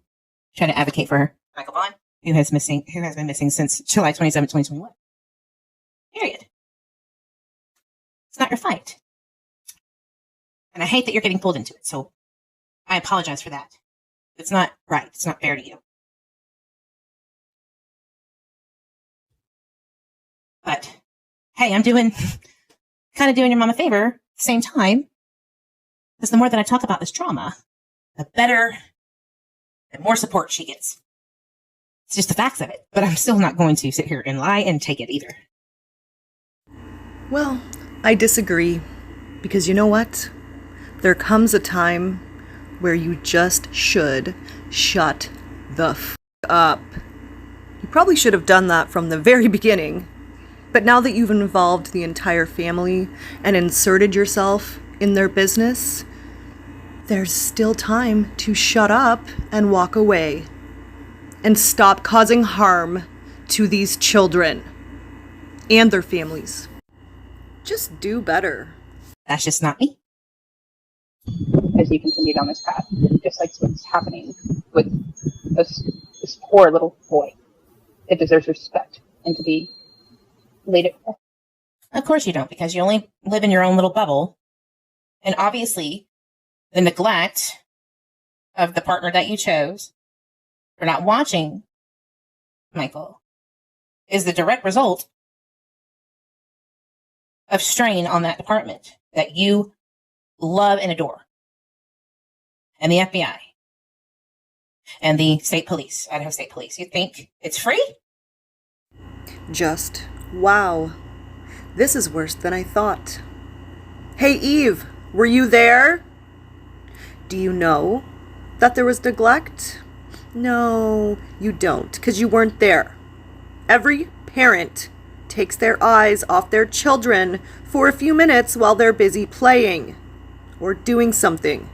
try to advocate for Michael Vaughn, who has been missing since July 27, 2021. Period. It's not your fight. And I hate that you're getting pulled into it, so I apologize for that. It's not right. It's not fair to you. But hey, I'm doing your mom a favor at the same time, because the more that I talk about this trauma, the better and more support she gets. It's just the facts of it, but I'm still not going to sit here and lie and take it either. Well, I disagree, because you know what? There comes a time where you just should shut the f*** up. You probably should have done that from the very beginning, but now that you've involved the entire family and inserted yourself in their business, there's still time to shut up and walk away and stop causing harm to these children and their families. Just do better. That's just not me. As you continue down this path, just like what's happening with this poor little boy. It deserves respect and to be laid at rest. Of course you don't, because you only live in your own little bubble. And obviously, the neglect of the partner that you chose for not watching Michael is the direct result of strain on that department that you love and adore. And the FBI and the state police, Idaho State Police. You think it's free? Just, wow. This is worse than I thought. Hey, Eve, were you there? Do you know that there was neglect? No, you don't, because you weren't there. Every parent takes their eyes off their children for a few minutes while they're busy playing or doing something.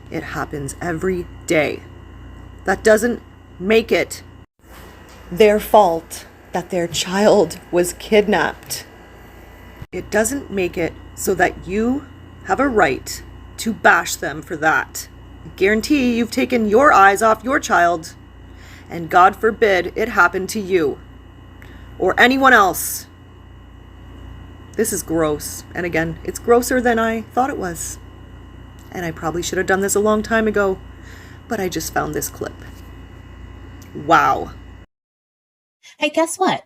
It happens every day. That doesn't make it their fault that their child was kidnapped. It doesn't make it so that you have a right to bash them for that. I guarantee you've taken your eyes off your child, and God forbid it happened to you or anyone else. This is gross. And again, it's grosser than I thought it was. And I probably should have done this a long time ago, but I just found this clip. Wow. Hey, guess what?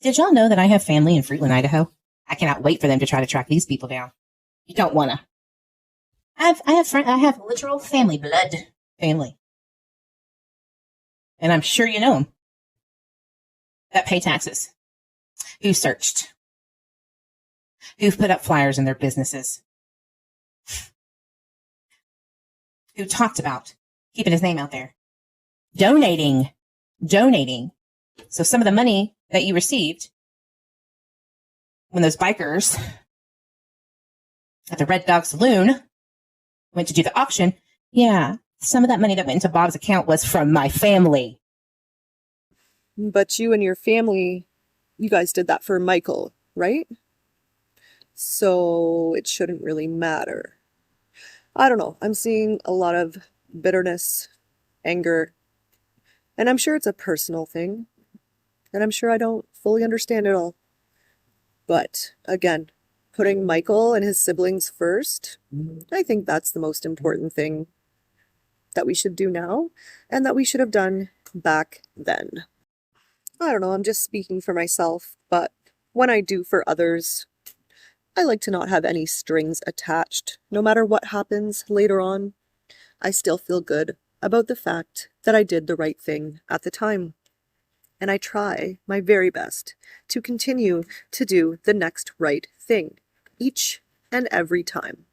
Did y'all know that I have family in Fruitland, Idaho? I cannot wait for them to try to track these people down. You don't wanna. I have literal family, blood family. And I'm sure you know them. That pay taxes. Who searched. Who've put up flyers in their businesses. Who talked about keeping his name out there. Donating. So some of the money that you received when those bikers at the Red Dog Saloon went to do the auction, yeah, some of that money that went into Bob's account was from my family. But you and your family, you guys did that for Michael, right? So it shouldn't really matter. I don't know. I'm seeing a lot of bitterness, anger, and I'm sure it's a personal thing. And I'm sure I don't fully understand it all. But again, putting Michael and his siblings first, I think that's the most important thing that we should do now and that we should have done back then. I don't know, I'm just speaking for myself, but when I do for others, I like to not have any strings attached. No matter what happens later on, I still feel good about the fact that I did the right thing at the time. And I try my very best to continue to do the next right thing each and every time.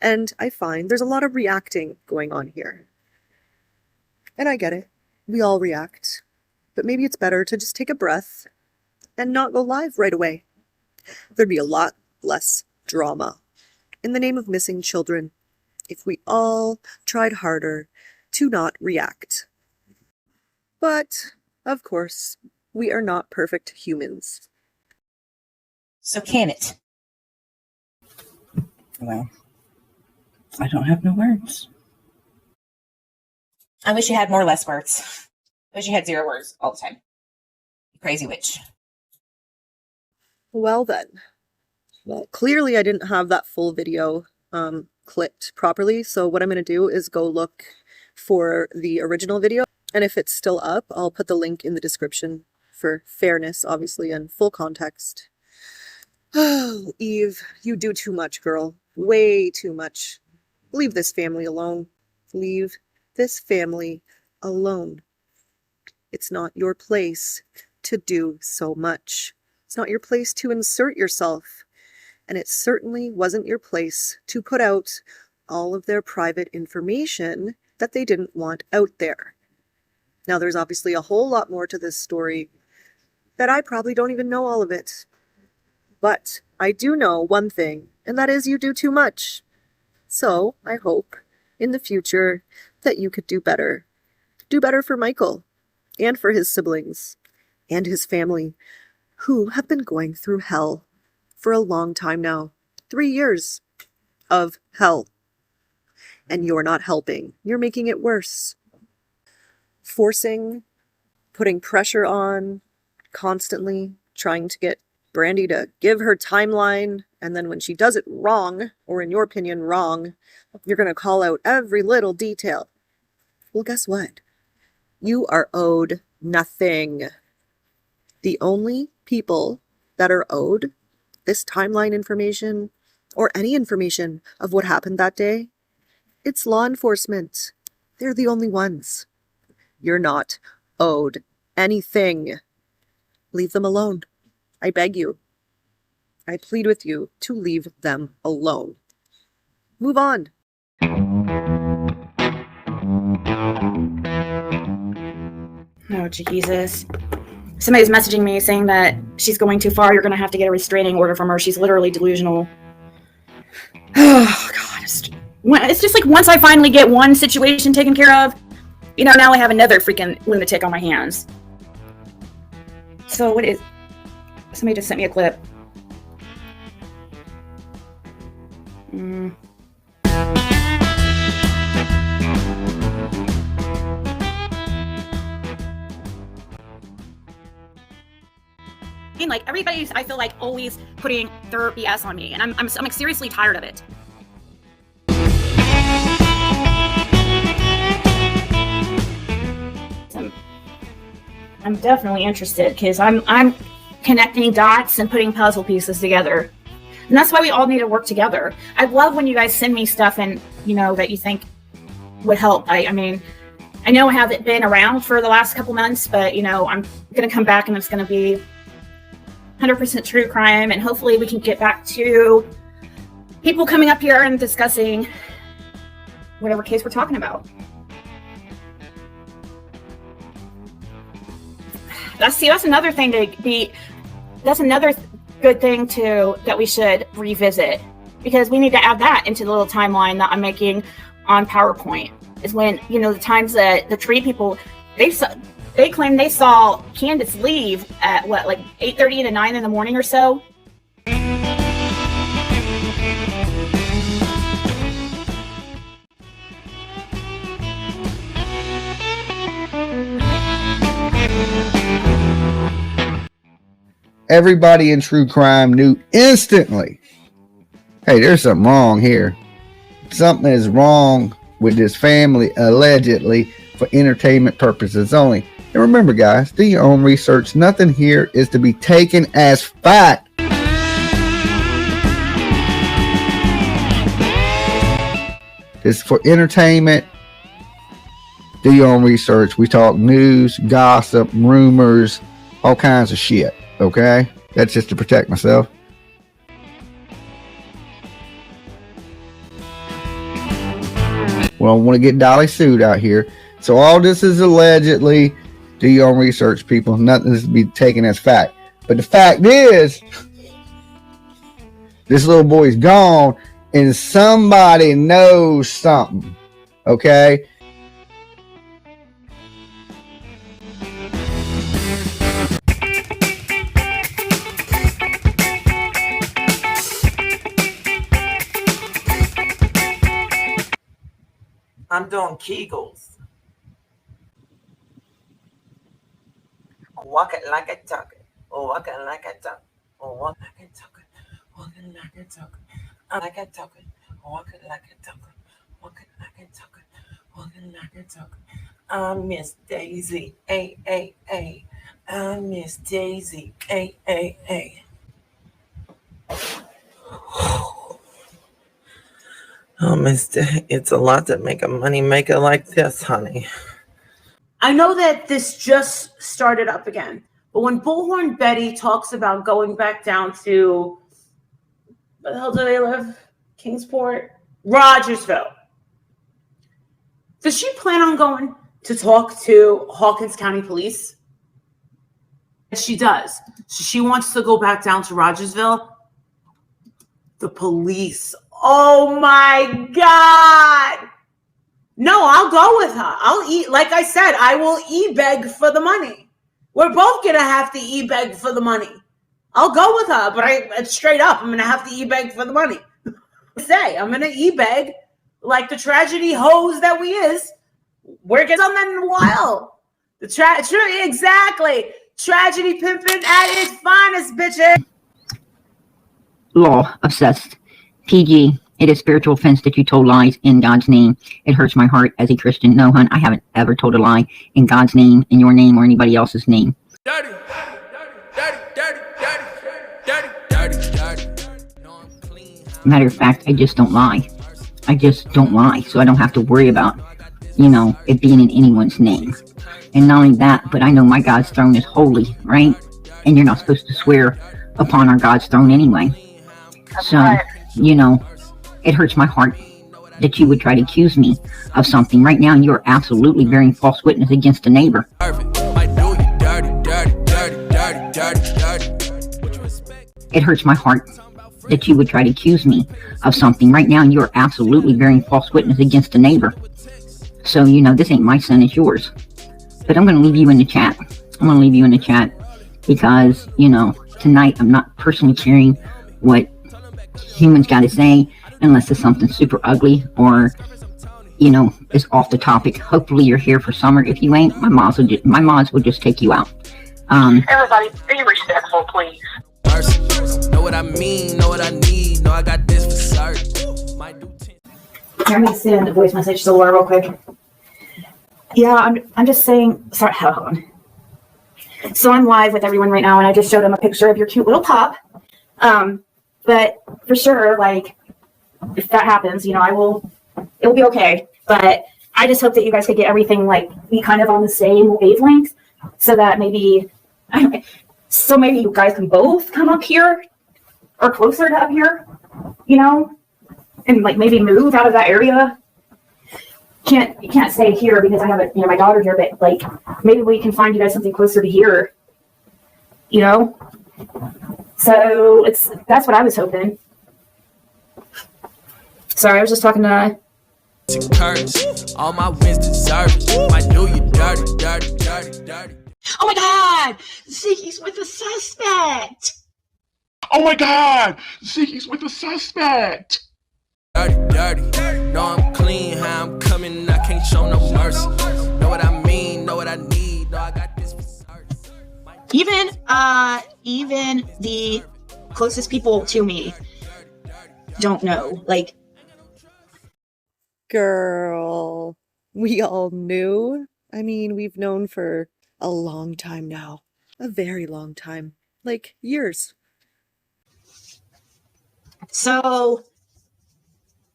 And I find there's a lot of reacting going on here. And I get it. We all react. But maybe it's better to just take a breath and not go live right away. There'd be a lot less drama in the name of missing children if we all tried harder to not react. But, of course, we are not perfect humans. So can it? Well, I don't have no words. I wish you had more or less words. I wish you had 0 words all the time. You crazy witch. Well then. Well, clearly I didn't have that full video clipped properly, so what I'm going to do is go look for the original video, and if it's still up, I'll put the link in the description for fairness, obviously, and full context. Oh, Eve, you do too much, girl. Way too much. Leave this family alone. Leave this family alone. It's not your place to do so much. It's not your place to insert yourself. And it certainly wasn't your place to put out all of their private information that they didn't want out there. Now, there's obviously a whole lot more to this story that I probably don't even know all of it. But I do know one thing, and that is you do too much. So I hope in the future that you could do better. Do better for Michael and for his siblings and his family, who have been going through hell for a long time now. 3 years of hell. And you're not helping. You're making it worse. Forcing, putting pressure on, constantly trying to get Brandy to give her timeline, and then when she does it wrong, or in your opinion wrong, you're going to call out every little detail. Well, guess what? You are owed nothing. The only people that are owed this timeline information, or any information of what happened that day, it's law enforcement. They're the only ones. You're not owed anything. Leave them alone. I beg you. I plead with you to leave them alone. Move on. Oh, Jesus. Somebody's messaging me saying that she's going too far. You're going to have to get a restraining order from her. She's literally delusional. Oh, God. It's just like once I finally get one situation taken care of, you know, now I have another freaking lunatic on my hands. So what is... Somebody just sent me a clip. Like everybody's, I feel like, always putting their BS on me, and I'm like seriously tired of it. I'm definitely interested because I'm connecting dots and putting puzzle pieces together, and that's why we all need to work together. I love when you guys send me stuff and you know that you think would help. I mean, I know I haven't been around for the last couple months, but you know I'm gonna come back and it's gonna be 100% true crime, and hopefully we can get back to people coming up here and discussing whatever case we're talking about. That's another thing that's another good thing that we should revisit, because we need to add that into the little timeline that I'm making on PowerPoint, is when, you know, the times that the tree people, they claim they saw Candace leave at what, like 8:30 to 9 in the morning or so. Everybody in true crime knew instantly, hey, there's something wrong here. Something is wrong with this family, allegedly for entertainment purposes only. And remember, guys, do your own research. Nothing here is to be taken as fact. It's for entertainment. Do your own research. We talk news, gossip, rumors, all kinds of shit. Okay? That's just to protect myself. Well, I want to get Dolly sued out here. So all this is allegedly. Do your own research, people. Nothing is to be taken as fact. But the fact is, this little boy's gone, and somebody knows something. Okay? I'm doing Kegels. Walking like a talker. Walking like a talker. Walking like a talker. Walking like a talker. Like a talker. Walking like a talker. Walking like a talker. Walking like a talker. I'm Miss Daisy. A. I'm Miss Daisy. A. Oh, Mister, it's a lot to make a money maker like this, honey. I know that this just started up again, but when Bullhorn Betty talks about going back down to, where the hell do they live? Kingsport? Rogersville. Does she plan on going to talk to Hawkins County Police? She does. So she wants to go back down to Rogersville. The police. Oh my God. No, I'll go with her. I'll eat. Like I said, I will e-beg for the money. We're both going to have to e-beg for the money. I'll go with her, but straight up, I'm going to have to e-beg for the money. I'm going to e-beg like the tragedy hose that we is. We're getting something in a while. Exactly. Tragedy pimping at its finest, bitches. Law obsessed. PG. It is spiritual offense that you told lies in God's name. It hurts my heart as a Christian. No, hun, I haven't ever told a lie in God's name, in your name, or anybody else's name. Dirty. Matter of fact, I just don't lie. I just don't lie, so I don't have to worry about, it being in anyone's name. And not only that, but I know my God's throne is holy, right? And you're not supposed to swear upon our God's throne anyway. So, it hurts my heart that you would try to accuse me of something. Right now, you are absolutely bearing false witness against a neighbor. It hurts my heart that you would try to accuse me of something. Right now, you are absolutely bearing false witness against a neighbor. So, this ain't my son, it's yours. But I'm going to leave you in the chat. I'm going to leave you in the chat because, tonight I'm not personally caring what humans got to say unless it's something super ugly or, is off the topic. Hopefully you're here for summer. If you ain't, my mods will just take you out. Everybody, be respectful, please. Know what I mean, know what I need, know I got this for certain. Let me send a voice message to Laura real quick. Yeah, I'm just saying, sorry, hold on. So I'm live with everyone right now, and I just showed them a picture of your cute little pup. But for sure, if that happens, it'll be okay. But I just hope that you guys could get everything, be kind of on the same wavelength so that maybe you guys can both come up here or closer to up here, and maybe move out of that area. You can't stay here because I have my daughter here, but maybe we can find you guys something closer to here, So that's what I was hoping. Sorry, I was just talking to. All my wins deserve it. Might do you dirty. Oh my God! Ziggy's with the suspect! Oh my God! Ziggy's with the suspect! Dirty. Know I'm clean, how I'm coming, I can't show no mercy. Know what I mean, know what I need, know I got this for certain. Even the closest people to me don't know. Girl, we all knew. I mean, we've known for a long time now. A very long time. Years. So,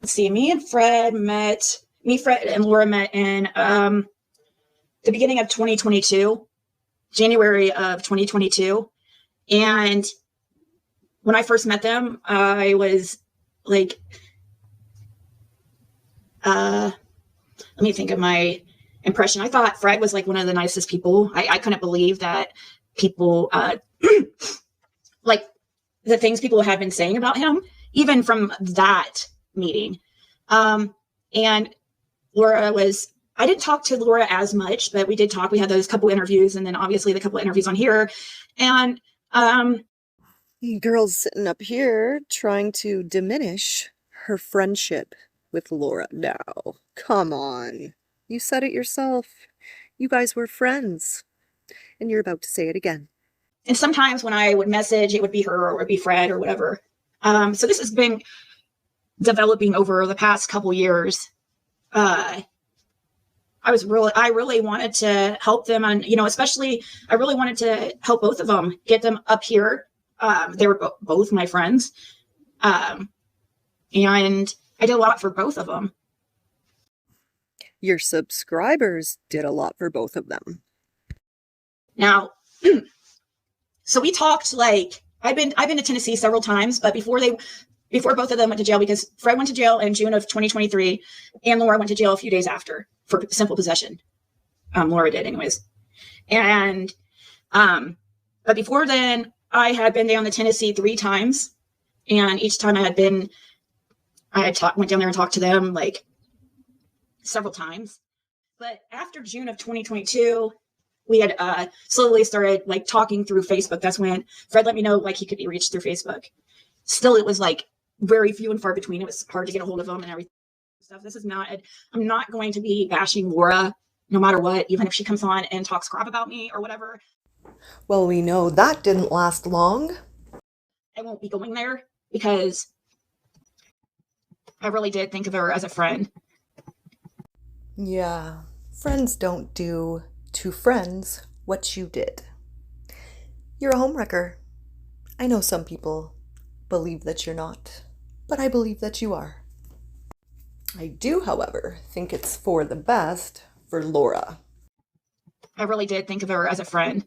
let's see, me, Fred, and Laura met in the beginning of 2022, January of 2022. And when I first met them, I was like, let me think of my impression. I thought Fred was like one of the nicest people. I couldn't believe that people, like the things people had been saying about him, even from that meeting. And Laura I didn't talk to Laura as much, but we did talk. We had those couple interviews, and then obviously the couple interviews on here. And girl's sitting up here trying to diminish her friendship with Laura now. Come on. You said it yourself. You guys were friends. And you're about to say it again. And sometimes when I would message, it would be her or it would be Fred or whatever. So this has been developing over the past couple years. I really wanted to help them, and especially I really wanted to help both of them, get them up here. They were both my friends, and I did a lot for both of them. Your subscribers did a lot for both of them. Now, so we talked like I've been to Tennessee several times, but before both of them went to jail, because Fred went to jail in June of 2023, and Laura went to jail a few days after for simple possession. Laura did anyways. And, but before then I had been down to Tennessee 3 times. And each time went down there and talked to them like several times. But after June of 2022, we had slowly started like talking through Facebook. That's when Fred let me know like he could be reached through Facebook. Still, it was like very few and far between. It was hard to get a hold of him and everything. This is not, I'm not going to be bashing Laura no matter what, even if she comes on and talks crap about me or whatever. Well, we know that didn't last long. I won't be going there because I really did think of her as a friend. Yeah, friends don't do to friends what you did. You're a homewrecker. I know some people believe that you're not, but I believe that you are. I do, however, think it's for the best for Laura. I really did think of her as a friend.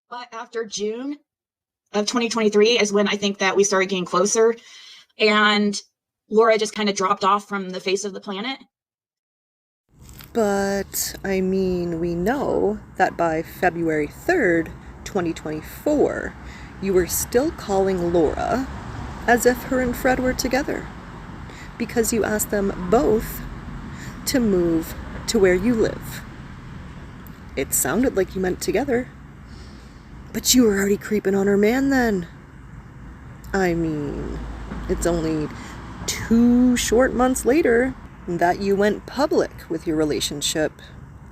But after June of 2023 is when I think that we started getting closer, and Laura just kind of dropped off from the face of the planet. But, I mean, we know that by February 3rd, 2024, you were still calling Laura as if her and Fred were together, because you asked them both to move to where you live. It sounded like you meant together, but you were already creeping on her man then. I mean, it's only 2 short months later that you went public with your relationship,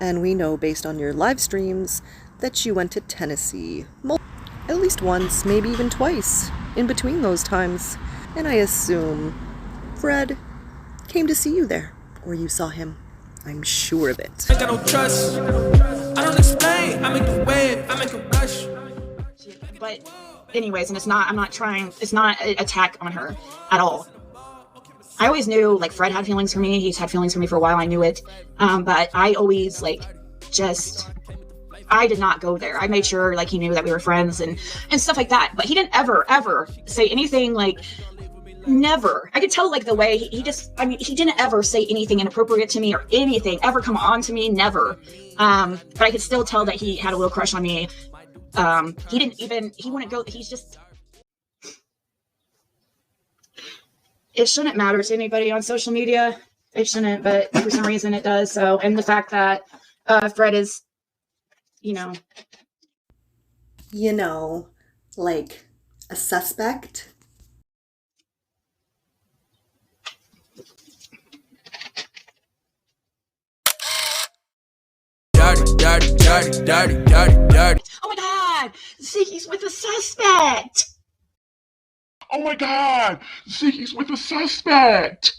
and we know based on your live streams that you went to Tennessee at least once, maybe even twice in between those times. And I assume Fred came to see you there, or you saw him. I'm sure of it. I don't trust. I don't explain. I make a wave. I make a rush. But anyways, and it's not an attack on her at all. I always knew like Fred had feelings for me. He's had feelings for me for a while. I knew it. But I always I did not go there. I made sure like he knew that we were friends and stuff like that. But he didn't ever say anything like, never. I could tell like the way he didn't ever say anything inappropriate to me or anything ever come on to me. Never. But I could still tell that he had a little crush on me. He wouldn't go. He's just, it shouldn't matter to anybody on social media. It shouldn't, but for some reason it does. So, and the fact that Fred is, like a suspect. Dirty. Oh my God! Ziggy's with a suspect! Oh my God! Ziggy's with a suspect!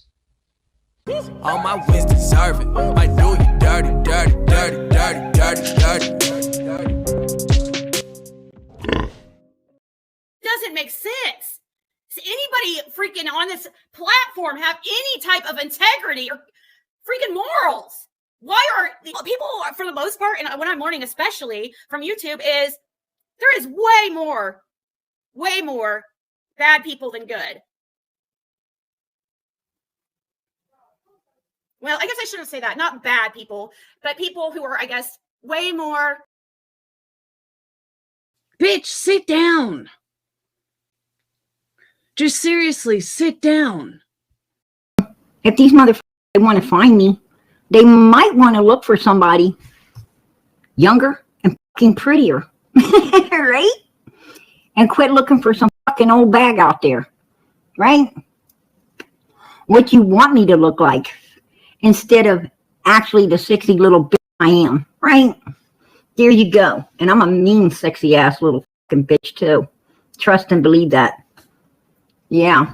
All my wins deserve it. I do you dirty. Doesn't make platform have any type of integrity or freaking morals? Why are people, for the most part, and when I'm learning especially from YouTube, is there is way more bad people than good. Well, I guess I shouldn't say that. Not bad people, but people who are, I guess, way more. Bitch, sit down. Just seriously, sit down. If these motherfuckers want to find me, they might want to look for somebody younger and fucking prettier, right? And quit looking for some fucking old bag out there, right? What you want me to look like instead of actually the sexy little bitch I am, right? There you go. And I'm a mean, sexy ass little fucking bitch too. Trust and believe that. Yeah.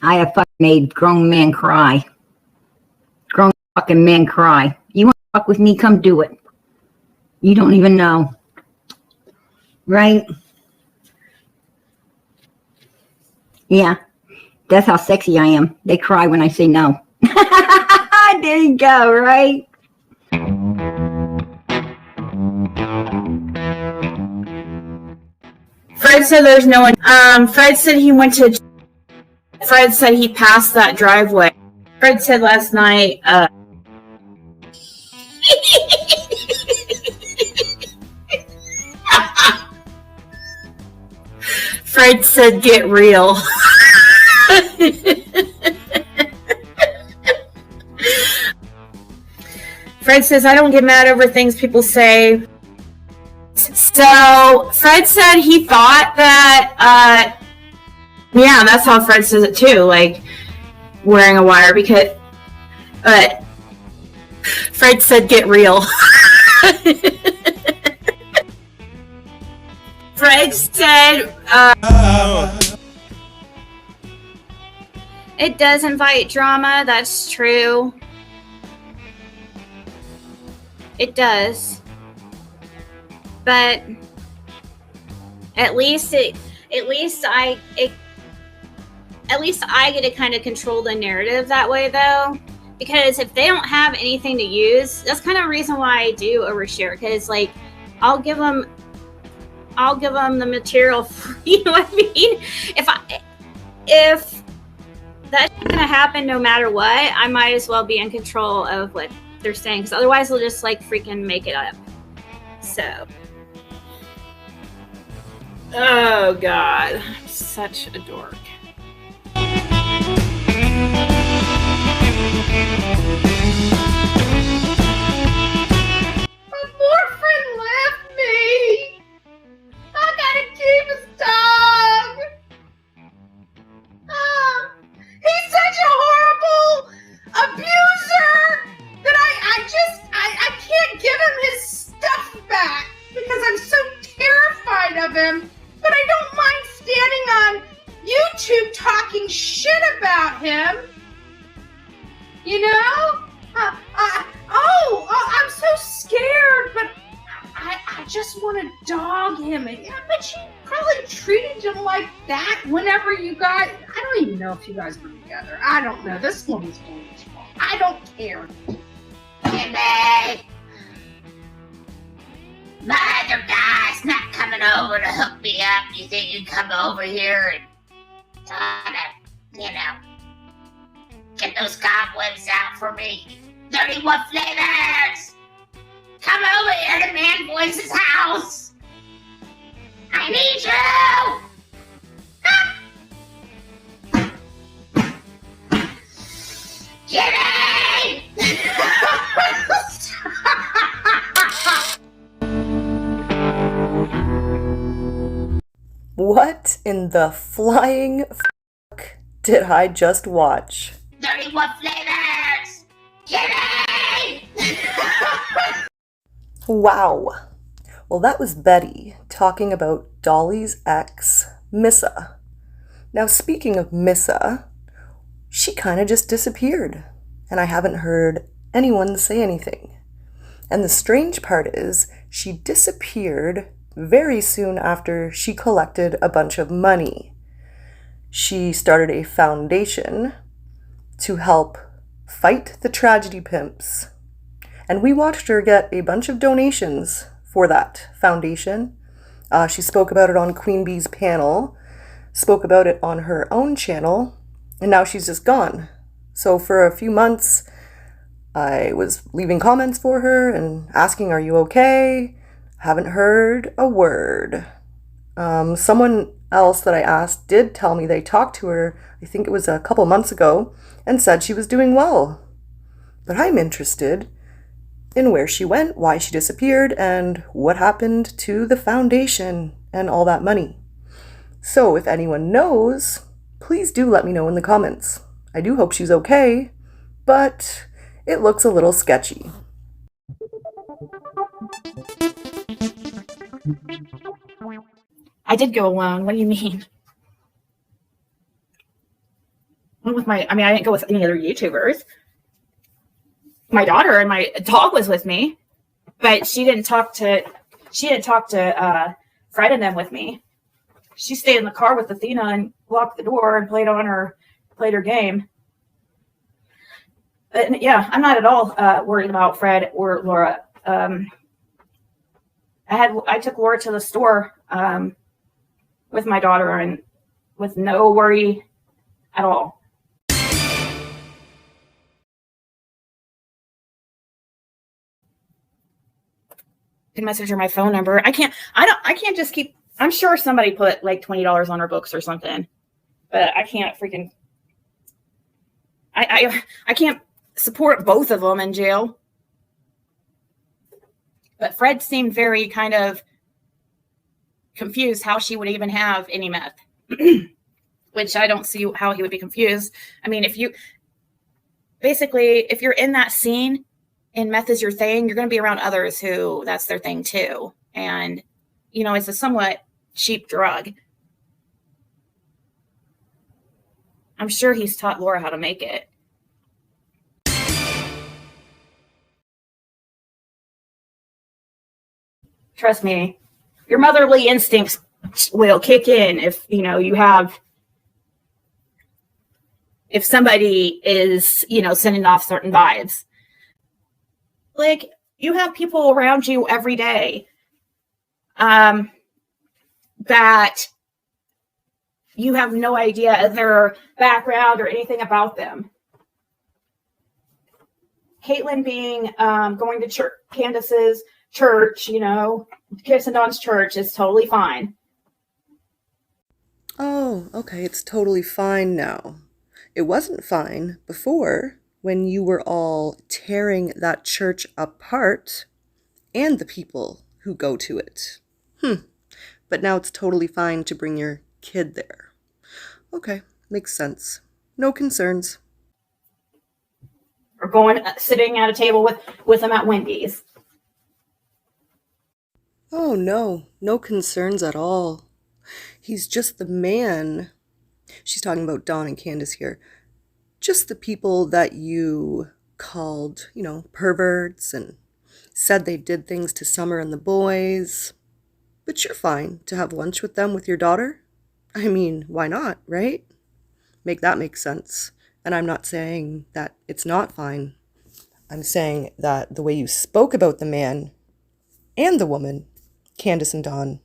I have fucking made grown men cry. Grown fucking men cry. You want to fuck with me? Come do it. You don't even know. Right? Yeah. That's how sexy I am. They cry when I say no. There you go, right? Fred said there's no one. Fred said he went to. Fred said he passed that driveway. Fred said last night. Fred said, "Get real." Fred says, "I don't get mad over things people say." So Fred said he thought that, yeah, that's how Fred says it too, like wearing a wire, because, but Fred said, "Get real." Fred said, It does invite drama, that's true. It does. But at least I get to kind of control the narrative that way, though, because if they don't have anything to use, that's kind of a reason why I do overshare, because like I'll give them the material, you know what I mean? If that's gonna happen no matter what, I might as well be in control of what they're saying, because otherwise they'll just like freaking make it up. So, oh god, I'm such a dork. My boyfriend left me. I gotta keep his dog. He's such a horrible abuser that I can't give him his stuff back because I'm so terrified of him. But I don't mind standing on YouTube talking shit about him. You know? I'm so scared, but I just want to dog him. And I bet you probably treated him like that whenever you guys... I don't even know if you guys were together. I don't know. This woman's doing this wrong. I don't care. Jimmy! My other guy's not coming over to hook me up. You think you can come over here and try to, get those cobwebs out for me? 31 flavors! Come over here to Man Voice's house! I need you! Jimmy! What in the flying f*** did I just watch? 31 flavors! Jimmy! Wow. Well, that was Betty talking about Dolly's ex, Missa. Now, speaking of Missa, she kind of just disappeared, and I haven't heard anyone say anything. And the strange part is, she disappeared very soon after she collected a bunch of money. she started a foundation to help fight the Tragedy Pimps. And we watched her get a bunch of donations for that foundation. She spoke about it on Queen Bee's panel, spoke about it on her own channel, and now she's just gone. So for a few months, I was leaving comments for her and asking, are you okay? Haven't heard a word. Someone else that I asked did tell me they talked to her, I think it was a couple months ago, and said she was doing well. But I'm interested in where she went, why she disappeared, and what happened to the foundation and all that money. So if anyone knows, please do let me know in the comments. I do hope she's okay, but it looks a little sketchy. I did go alone. What do you mean? I didn't go with any other YouTubers. My daughter and my dog was with me, but she didn't talk to Fred and them with me. She stayed in the car with Athena and locked the door and played her game. Yeah, I'm not at all worried about Fred or Laura. I took Laura to the store with my daughter and with no worry at all. You can message her my phone number. I can't just keep. I'm sure somebody put like $20 on her books or something, but I can't freaking. I can't support both of them in jail. But Fred seemed very kind of confused how she would even have any meth, which I don't see how he would be confused. I mean, if you're in that scene and meth is your thing, you're going to be around others who that's their thing too. And, it's a somewhat cheap drug. I'm sure he's taught Laura how to make it. Trust me, your motherly instincts will kick in if somebody is, sending off certain vibes. Like, you have people around you every day that you have no idea their background or anything about them. Caitlin being going to church, Candace's church, Kirsten Dawn's church is totally fine. Oh, okay, it's totally fine now. It wasn't fine before when you were all tearing that church apart and the people who go to it. But now it's totally fine to bring your kid there. Okay, makes sense. No concerns. Or sitting at a table with them at Wendy's. Oh, no concerns at all. He's just the man. She's talking about Dawn and Candace here. Just the people that you called, perverts and said they did things to Summer and the boys. But you're fine to have lunch with them with your daughter. I mean, why not, right? Make that make sense. And I'm not saying that it's not fine. I'm saying that the way you spoke about the man and the woman, Candace and Dawn,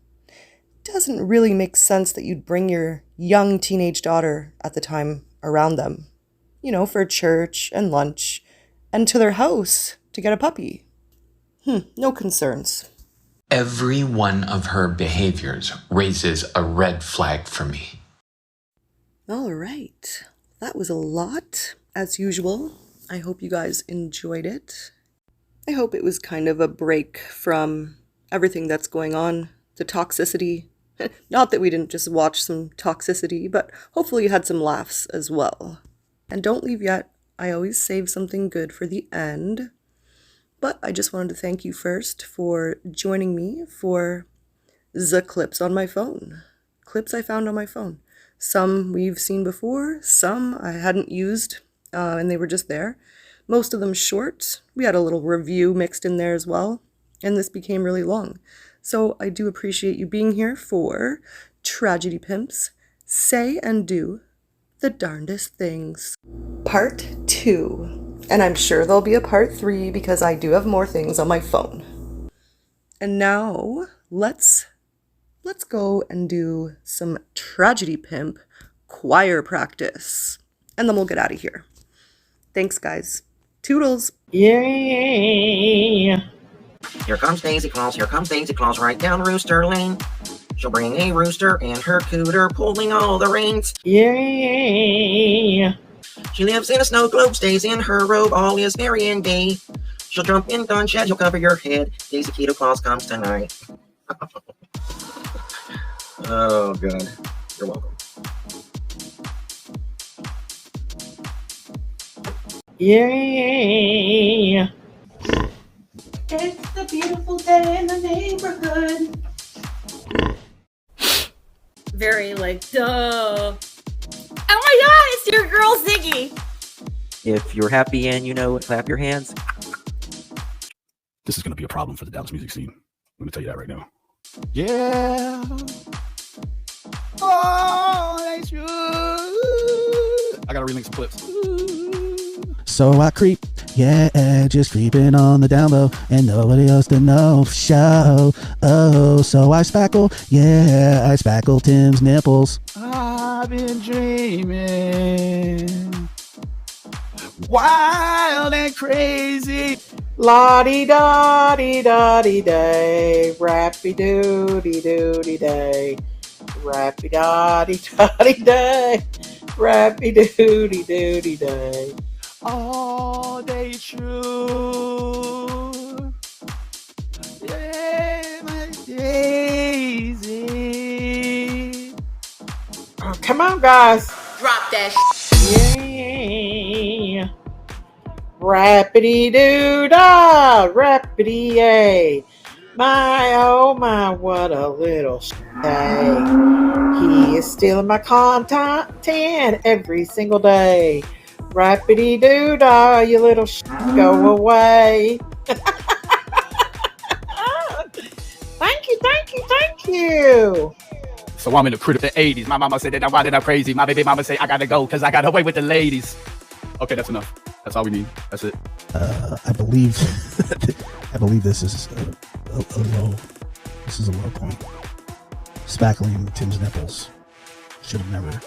doesn't really make sense that you'd bring your young teenage daughter at the time around them, for church and lunch and to their house to get a puppy. No concerns. Every one of her behaviors raises a red flag for me. All right. That was a lot, as usual. I hope you guys enjoyed it. I hope it was kind of a break from everything that's going on, the toxicity. Not that we didn't just watch some toxicity, but hopefully you had some laughs as well. And don't leave yet. I always save something good for the end. But I just wanted to thank you first for joining me for the clips on my phone. Clips I found on my phone. Some we've seen before, some I hadn't used, and they were just there. Most of them short. We had a little review mixed in there as well, and this became really long. So I do appreciate you being here for Tragedy Pimps, say and do the darndest things. Part 2. And I'm sure there'll be a part 3 because I do have more things on my phone. And now let's go and do some Tragedy Pimp choir practice. And then we'll get out of here. Thanks, guys. Toodles. Yeah. Here comes Daisy Claus, here comes Daisy Claus, right down Rooster Lane. She'll bring a rooster and her cooter, pulling all the reins. Yeah. She lives in a snow globe, stays in her robe, all is merry and gay. She'll jump in gun shed, she'll cover your head. Daisy Keto Claus comes tonight. Oh, God. You're welcome. Yeah. It's a beautiful day in the neighborhood. Very duh. Oh my god, it's your girl Ziggy. If you're happy and you know it, clap your hands. This is going to be a problem for the Dallas music scene. I'm going to tell you that right now. Yeah. Oh, that's good. I got to relink some clips. So I creep, yeah, just creeping on the down low, and nobody else to know. Show, oh, so I spackle, yeah, I spackle Tim's nipples. I've been dreaming, wild and crazy. La-dee-da-dee-da-dee-day, rappy-doo-dee-doo-dee-day, rappy-da-dee-da-dee-day, rappy-doo-dee-doo-dee-day. All day true. Yeah, my Daisy. Oh, come on, guys. Drop that Yeah. Rappity-doo-dah, rappity-yay. My, oh my, what a little day. He is stealing my content every single day. Rappity-doo-dah, you little go away. Thank you. So I'm in the crit of the 80s. My mama said that I'm winding up crazy. My baby mama say I gotta go because I got away with the ladies. Okay, that's enough. That's all we need. That's it. I believe this is a low. This is a low point. Spackling Tim's nipples should have never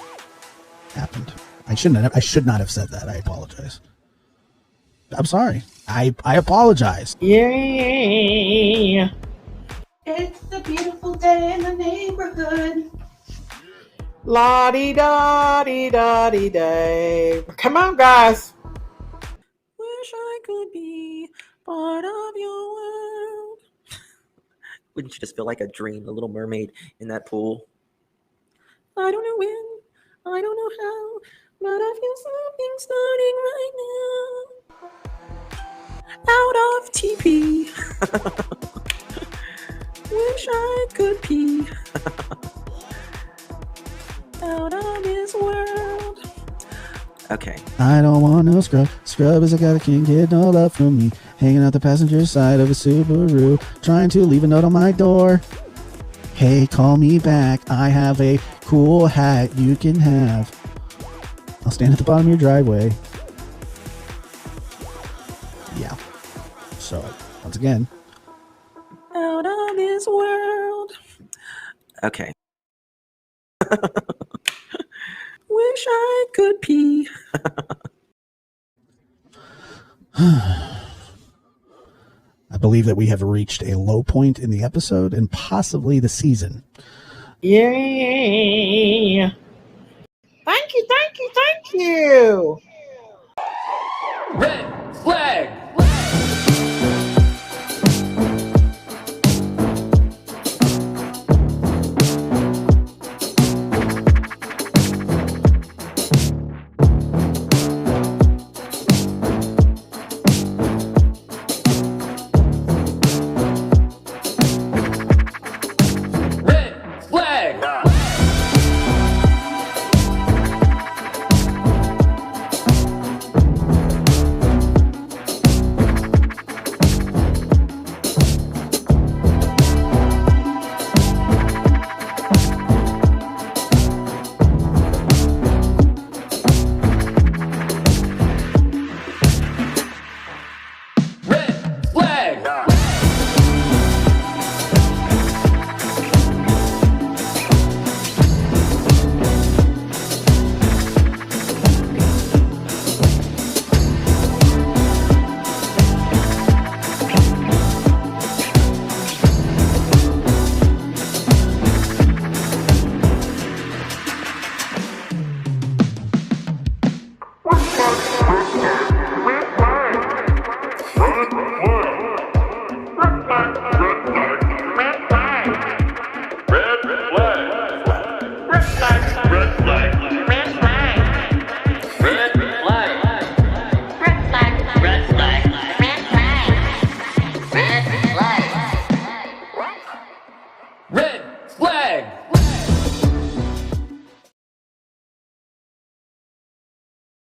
happened. I should not have said that. I apologize. I'm sorry. I apologize. Yeah. It's a beautiful day in the neighborhood. La-dee-da-dee-da-dee-day. Come on, guys. Wish I could be part of your world. Wouldn't you just feel like a dream, a little mermaid in that pool? I don't know when, I don't know how, but I feel something starting right now. Out of TP. Wish I could pee. Out of this world. Okay. I don't want no scrub. Scrub is a guy that can't get no love from me. Hanging out the passenger side of a Subaru, trying to leave a note on my door. Hey, call me back. I have a cool hat you can have. I'll stand at the bottom of your driveway. Yeah. So, once again. Out of this world. Okay. Wish I could pee. I believe that we have reached a low point in the episode and possibly the season. Yeah. Thank you. Red flag. Red flag!